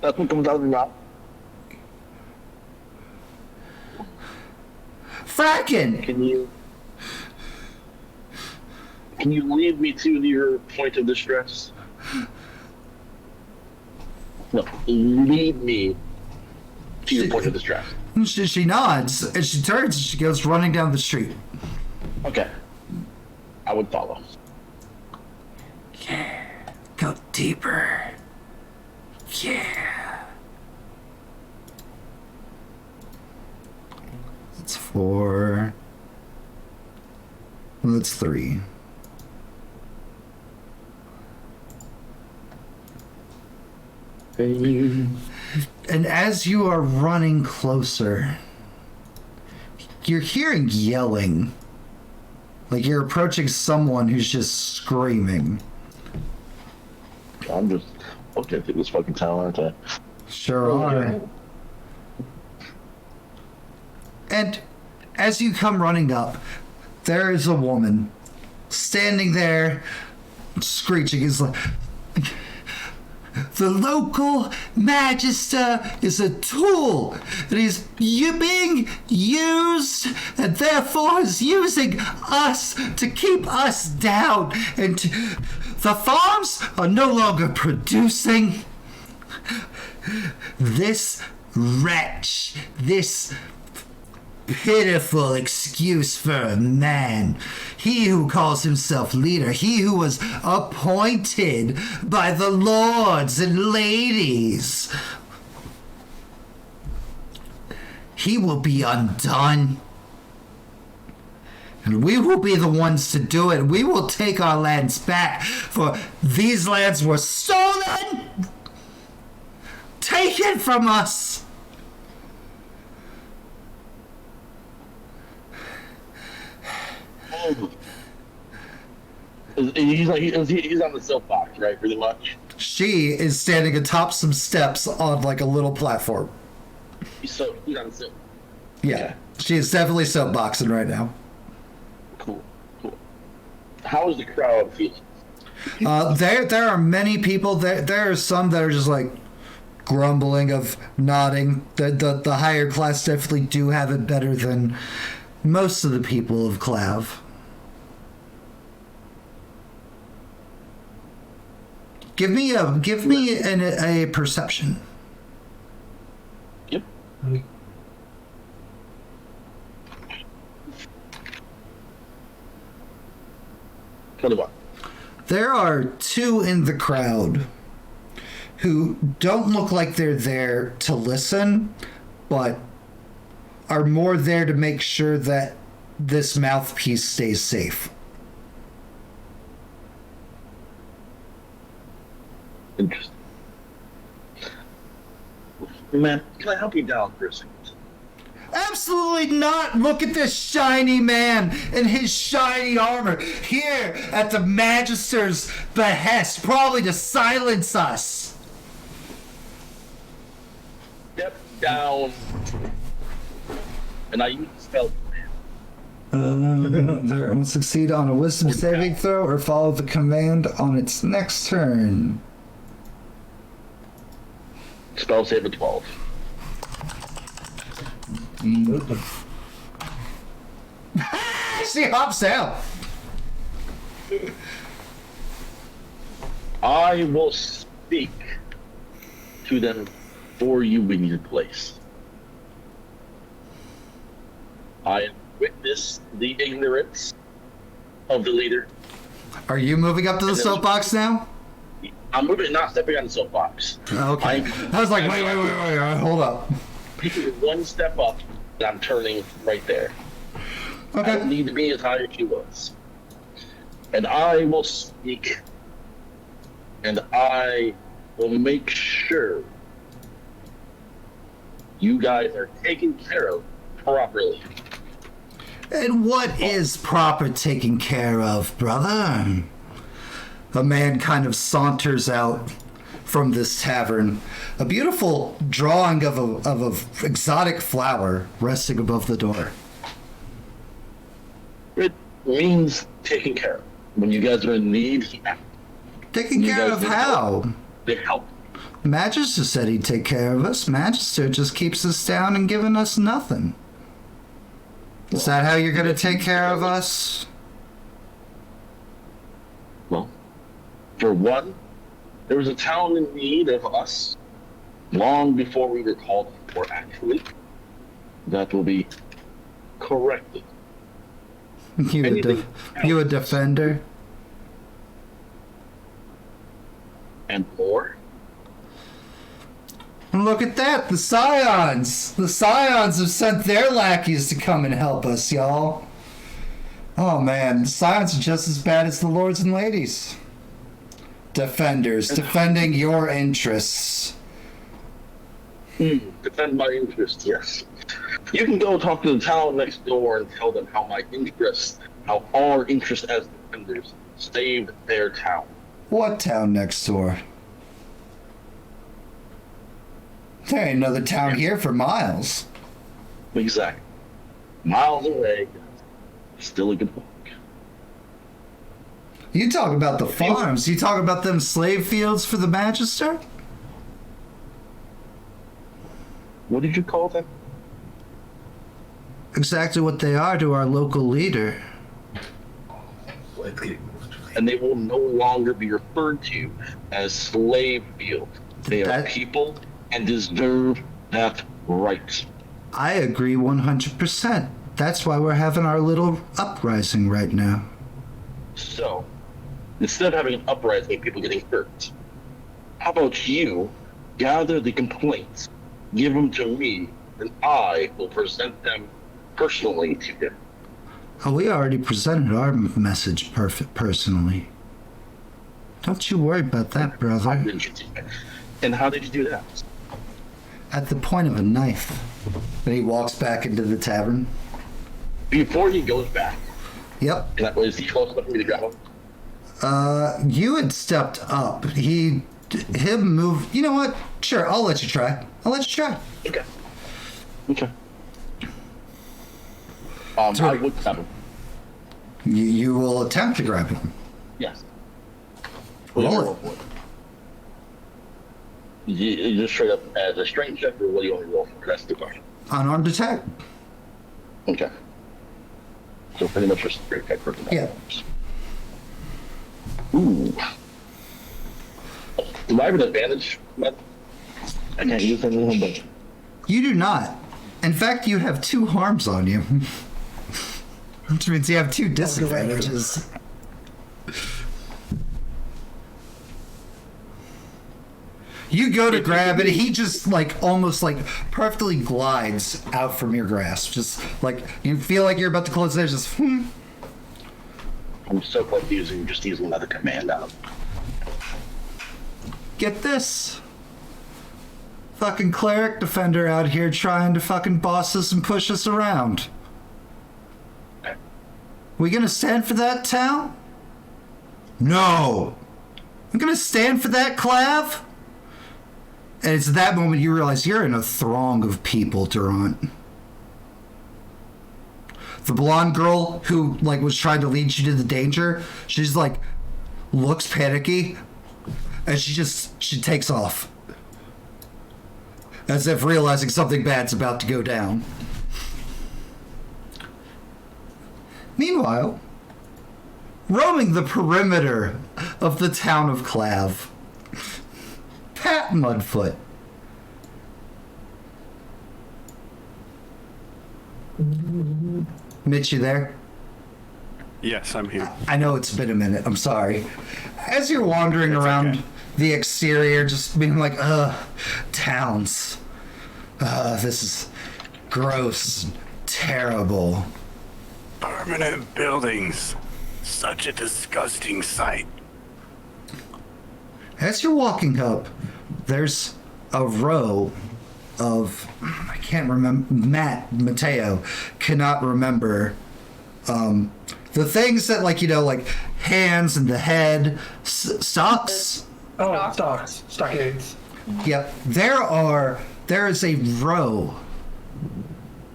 That's what comes out of your mouth. Frackin'! Can you lead me to your point of distress? No, lead me to your point of distress. She nods, and she turns, and she goes running down the street. Okay. I would follow. Yeah. Go deeper. Yeah. That's 4. Well, that's 3. And as you are running closer, you're hearing yelling. Like you're approaching someone who's just screaming. I'm just looking through this fucking town, aren't I? Sure are. And as you come running up, there is a woman standing there screeching. Is like, the local magister is a tool that is being used and therefore is using us to keep us down. And the farms are no longer producing. This wretch, this pitiful excuse for a man. He who calls himself leader, he who was appointed by the lords and ladies. He will be undone. And we will be the ones to do it. We will take our lands back, for these lands were stolen, taken from us. He's on the soapbox, right? Pretty much. She is standing atop some steps on like a little platform. He's on the soap. Yeah, Okay. she is definitely soapboxing right now. Cool. How is the crowd feeling? There are many people. There are some that are just like grumbling of nodding. The higher class definitely do have it better than most of the people of Clav. Give me a perception. Yep. 21. There are 2 in the crowd who don't look like they're there to listen, but are more there to make sure that this mouthpiece stays safe. Interesting. Man, can I help you down for a second? Absolutely not! Look at this shiny man in his shiny armor here at the Magister's behest, probably to silence us. Step down. And I use the spell. There must succeed on a wisdom saving throw or follow the command on its next turn. Spell save at 12. She hops out. I will speak to them for you in your place. I witness the ignorance of the leader. Are you moving up to the soapbox now? I'm moving, not stepping on the soapbox. Okay. I was like, wait, hold up. Picking one step up, and I'm turning right there. I don't Okay. need to be as high as she was. And I will speak, and I will make sure you guys are taken care of properly. And what is proper taking care of, brother? A man kind of saunters out from this tavern. A beautiful drawing of a exotic flower resting above the door. It means taking care of. When you guys are in need, Taking You care guys of need how? they help. Magister said he'd take care of us. Magister just keeps us down and giving us nothing. Is that how you're going to take care of us? Well, for one, there was a town in need of us long before we were called for, actually. That will be corrected. You a defender? And more? Look at that, the Scions! The Scions have sent their lackeys to come and help us, y'all. Oh man, the Scions are just as bad as the lords and ladies. Defenders, defending your interests. Defend my interests, yes. You can go talk to the town next door and tell them how our interests as defenders saved their town. What town next door? There ain't another town here for miles. Exactly. Miles away, still a good walk. You talk about the farms, you talk about them slave fields for the Magister? What did you call them? Exactly what they are to our local leader. And they will no longer be referred to as slave fields. They are people and deserve that right. I agree 100%. That's why we're having our little uprising right now. So, instead of having an uprising of people getting hurt, how about you gather the complaints, give them to me, and I will present them personally to him. Oh, we already presented our message personally. Don't you worry about that, brother. And how did you do that? At the point of a knife. Then he walks back into the tavern. Before he goes back. Yep. Was he close enough for me to grab him? You had stepped up. Him move. You know what? Sure, I'll let you try. Okay. I would grab him. You will attempt to grab him. Yes. Roll it. You just straight up as a strength check, or what do you want to roll for? That's the question. Unarmed attack. Okay. So pretty much just straight check for the Yeah. Ooh. Do I have an advantage, Matt? I can't use anything but... You do not. In fact, you have 2 harms on you. Which means you have 2 disadvantages. You go to grab it, he just almost perfectly glides out from your grasp. Just you feel like you're about to close there, just I'm so close to just using another command out. Get this. Fucking cleric defender out here trying to fucking boss us and push us around. We gonna stand for that, Tal? No. I'm gonna stand for that, Clav? And it's at that moment you realize you're in a throng of people, Durant. The blonde girl who was trying to lead you to the danger, she's looks panicky, and she takes off. As if realizing something bad's about to go down. Meanwhile, roaming the perimeter of the town of Clav, Pat Mudfoot. Mitch, you there? Yes, I'm here. I know it's been a minute. I'm sorry. As you're wandering around the exterior, just being towns. This is gross, terrible. Permanent buildings. Such a disgusting sight. As you're walking up, there's a row of, I can't remember, Mateo cannot remember The things that, like, like hands and the head, stocks. Oh, stockades. Yep. There is a row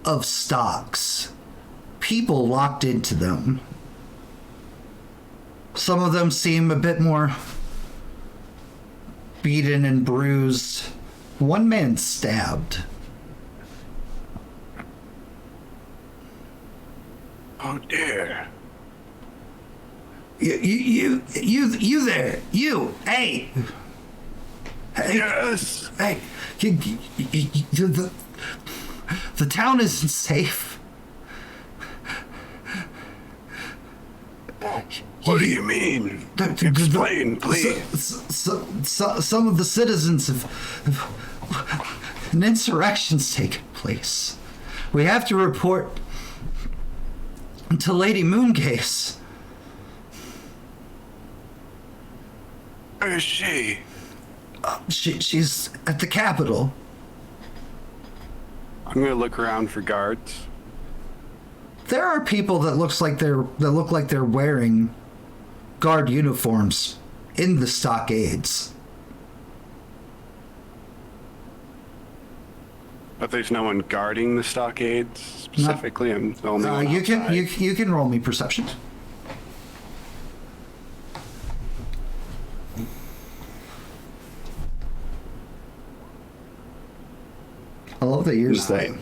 of stocks. People locked into them. Some of them seem a bit more beaten and bruised. One man stabbed. Oh dear. You there. You. Hey. Hey. Yes. Hey. The town isn't safe. What do you mean? Explain, please. Some of the citizens have an insurrection's taken place. We have to report to Lady Moongaze. Where is she? She's at the Capitol. I'm gonna look around for guards. There are people that look like they're wearing guard uniforms in the stockades. But there's no one guarding the stockades specifically. I'm the only one You outside. can roll me perception. I love that yours that.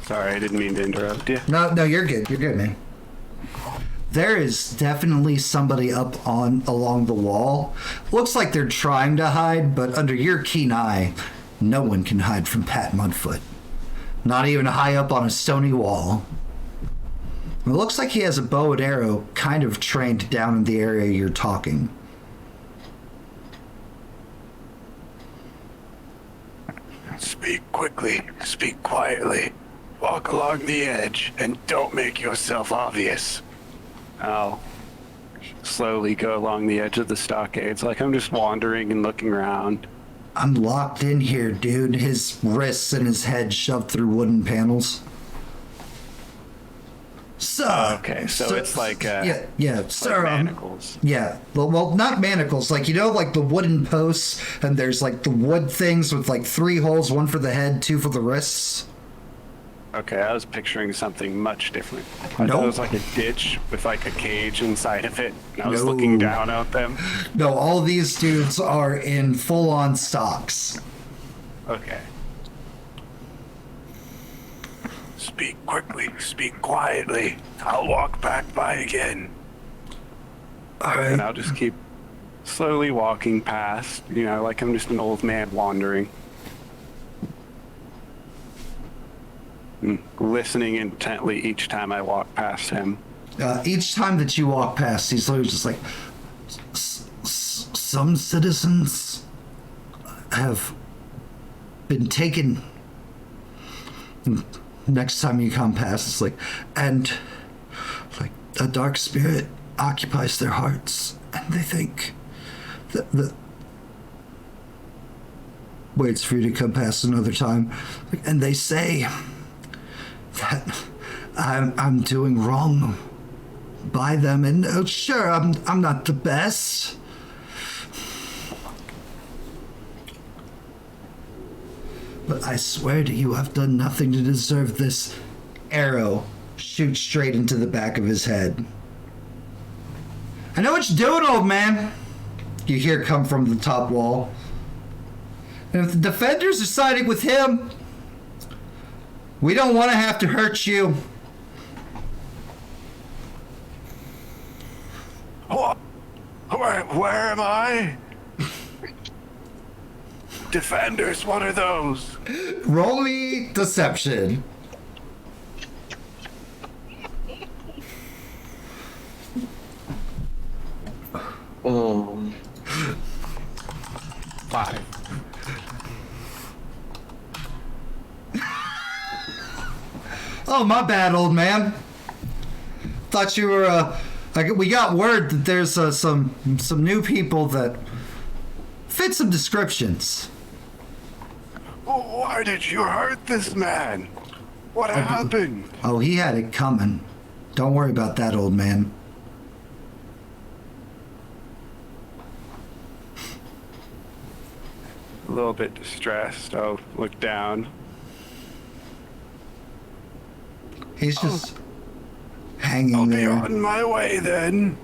Sorry, I didn't mean to interrupt you. No, you're good. You're good, man. There is definitely somebody up along the wall. Looks like they're trying to hide, but under your keen eye, no one can hide from Pat Mudfoot. Not even high up on a stony wall. It looks like he has a bow and arrow kind of trained down in the area you're talking. Speak quickly, speak quietly. Walk along the edge and don't make yourself obvious. I'll slowly go along the edge of the stockades like I'm just wandering and looking around. I'm locked in here, dude. His wrists and his head shoved through wooden panels. So Okay, so it's like yeah, sir. manacles. Yeah, well, not manacles. Like, like the wooden posts, and there's like the wood things with like 3 holes, 1 for the head, 2 for the wrists. Okay, I was picturing something much different. I thought it was like a ditch with like a cage inside of it, and I was looking down at them. No, all of these dudes are in full-on stocks. Okay. Speak quickly, speak quietly. I'll walk back by again. All right. And I'll just keep slowly walking past, like I'm just an old man wandering. And listening intently each time I walk past him. Each time that you walk past, he's literally just like, some citizens have been taken. Next time you come past, it's like, and like a dark spirit occupies their hearts, and they think that waits for you to come past another time, and they say that I'm doing wrong by them, and sure, I'm not the best. But I swear to you, I've done nothing to deserve this. Arrow shoots straight into the back of his head. I know what you're doing, old man. You hear come from the top wall. And if the defenders are siding with him, we don't want to have to hurt you. Where am I? Defenders, what are those? Roll me deception. Um, 5. Oh, my bad, old man. Thought you were, we got word that there's some new people that fit some descriptions. Why did you hurt this man? What happened? Oh, he had it coming. Don't worry about that, old man. A little bit distressed. I'll look down. He's just hanging I'll be there. on my way then.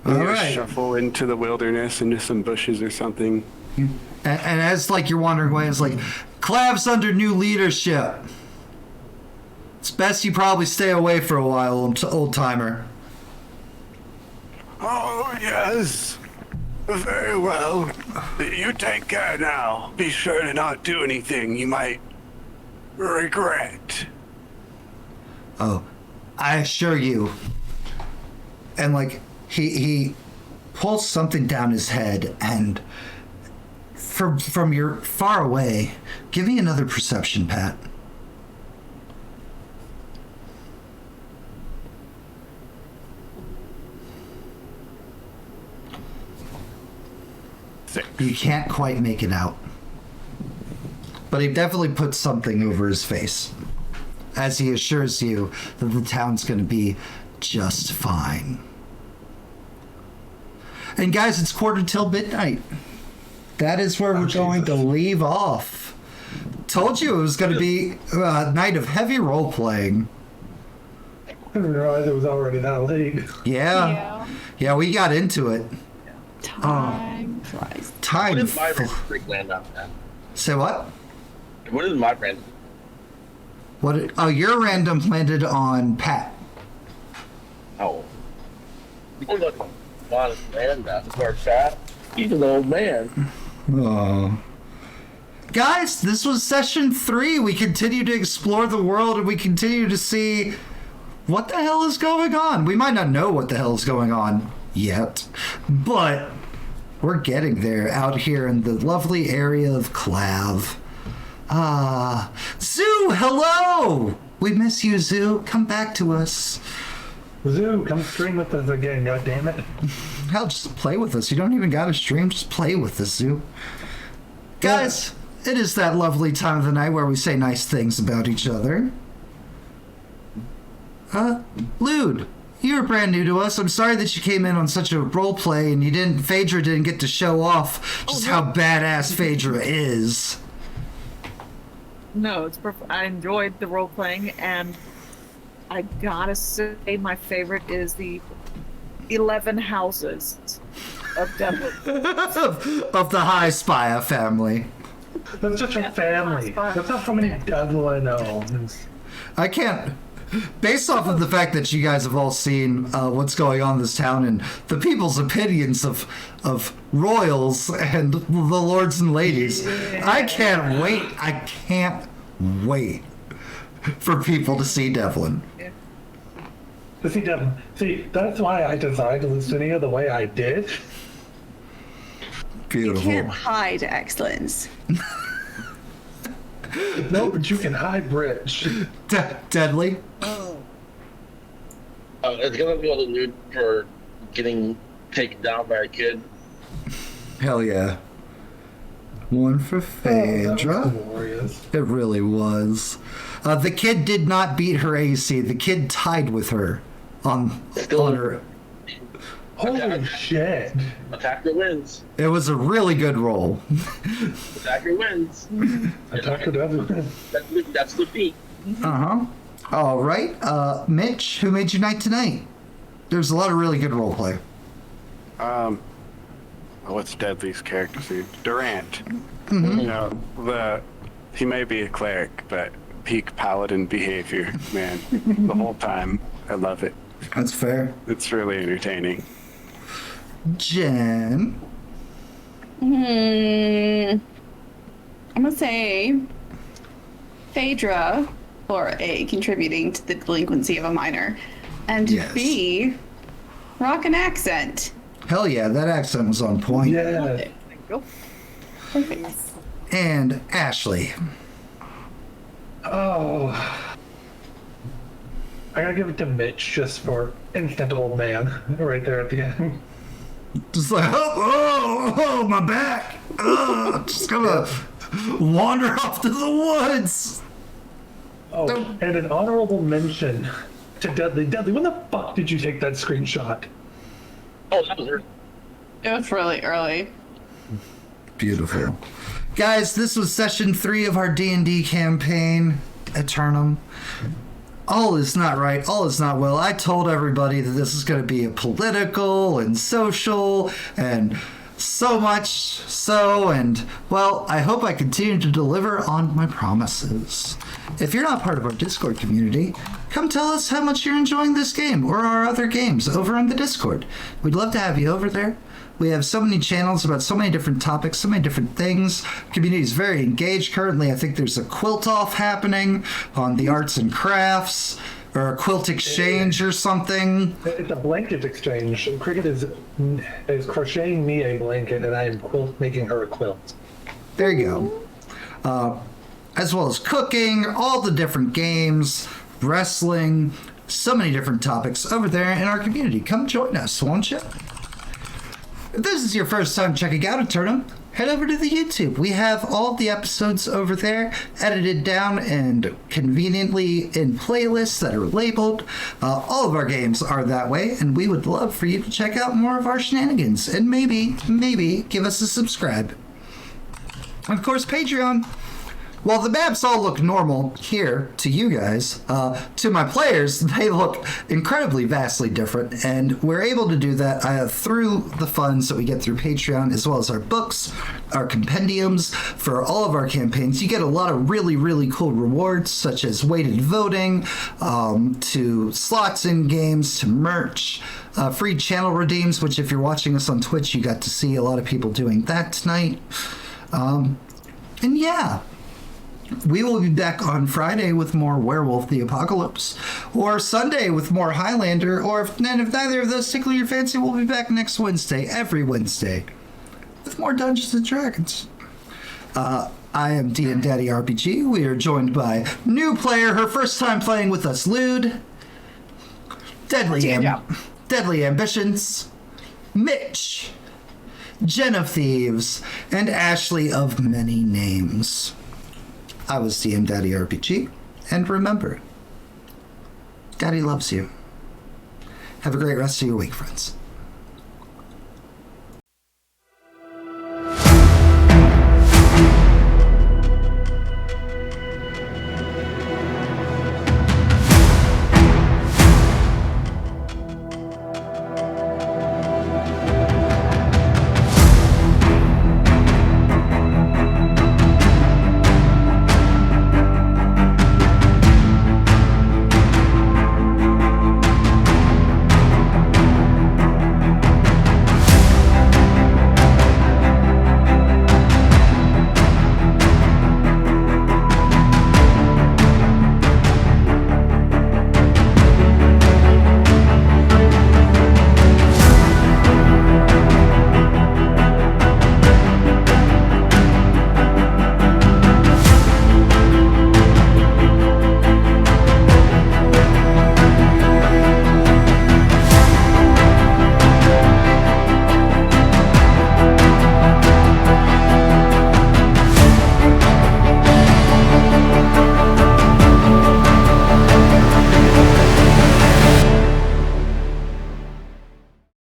All I'm gonna right. shuffle into the wilderness, into some bushes or something. And as like you're wandering away, it's like, Clav's under new leadership. It's best you probably stay away for a while, old timer. Oh, yes. Very well. You take care now. Be sure to not do anything you might regret. Oh, I assure you. And like he pulls something down his head, and from your far away, give me another perception, Pat. You can't quite make it out. But he definitely puts something over his face as he assures you that the town's going to be just fine. And guys, it's 1:45. That is where we're going to leave off. Told you it was going to be a night of heavy role-playing. I didn't realize it was already that late. Yeah, we got into it. Time flies. What Time. did my freak land on that? Say what? What is my random? What? Oh, your random landed on Pat. Oh. You look on land that where Pat. He's an old man. Oh. Guys, this was session 3. We continue to explore the world, and we continue to see what the hell is going on. We might not know what the hell is going on yet, but we're getting there out here in the lovely area of Clav. Zoo, hello! We miss you, Zoo. Come back to us. Zoo, come stream with us again, goddammit. Hell, just play with us. You don't even gotta stream, just play with us, Zoo. Guys, it is that lovely time of the night where we say nice things about each other. Lude, you're brand new to us. I'm sorry that you came in on such a role play and Phaedra didn't get to show off just how badass Phaedra is. No, it's perfect. I enjoyed the role playing, and I gotta say, my favorite is the 11 houses of Devlin. of the High Spire family. That's such a family. That's not so many Devlin owns. I can't. Based off of the fact that you guys have all seen what's going on in this town and the people's opinions of royals and the lords and ladies, I can't wait. I can't wait for people to see Devlin. To see Devlin. See, that's why I designed Lucinia the way I did. Beautiful. You can't hide excellence. No, but you can hide Bridge. Deadly. It's gonna be a nude for getting taken down by a kid. Hell yeah. One for Phaedra. Glorious. It really was. The kid did not beat her AC. The kid tied with her on her. Holy shit. Attacker wins. It was a really good roll. Attacker wins. Attacker Devlin. That's the feat. Uh-huh. All right. Mitch, who made your night tonight? There's a lot of really good roleplay. What's Deadly's character's name? Durant. Mm-hmm. You know, he may be a cleric, but peak paladin behavior, man. The whole time. I love it. That's fair. It's really entertaining. Jen. I'm gonna say Phaedra for A, contributing to the delinquency of a minor, and Yes. B, rock an accent. Hell yeah, that accent was on point. Yeah. There you go. Perfect. And Ashley. Oh. I gotta give it to Mitch just for instant old man right there at the end. Just like, oh, my back. Just gonna wander off to the woods. Oh, and an honorable mention to Deadly. Deadly, when the fuck did you take that screenshot? Oh, that was there. It was really early. Beautiful. Guys, this was session 3 of our D&D campaign, Aeternum. All is not right, all is not well. I told everybody that this is going to be a political and social and so much so, and, well, I hope I continue to deliver on my promises. If you're not part of our Discord community, come tell us how much you're enjoying this game or our other games over on the Discord. We'd love to have you over there. We have so many channels about so many different topics, so many different things. Community is very engaged currently. I think there's a quilt off happening on the arts and crafts, or a quilt exchange or something. It's a blanket exchange. Cricket is crocheting me a blanket, and I am making her a quilt. There you go. As well as cooking, all the different games, wrestling, so many different topics over there in our community. Come join us, won't you? If this is your first time checking out Aeternum, head over to the YouTube. We have all the episodes over there, edited down and conveniently in playlists that are labeled. All of our games are that way, and we would love for you to check out more of our shenanigans and maybe give us a subscribe. And of course, Patreon. While the maps all look normal here to you guys, to my players, they look incredibly vastly different, and we're able to do that through the funds that we get through Patreon, as well as our books, our compendiums for all of our campaigns. You get a lot of really, really cool rewards, such as weighted voting, to slots in games, to merch, free channel redeems, which if you're watching us on Twitch, you got to see a lot of people doing that tonight. And yeah. We will be back on Friday with more Werewolf the Apocalypse, or Sunday with more Highlander, or if neither of those tickle your fancy, we'll be back next Wednesday, every Wednesday, with more Dungeons & Dragons. I am DM Daddy RPG. We are joined by new player, her first time playing with us, Lude, Deadly Ambitions, Mitch, JenOfThieves, and Ashley of many names. I was DM Daddy RPG, and remember, Daddy loves you. Have a great rest of your week, friends.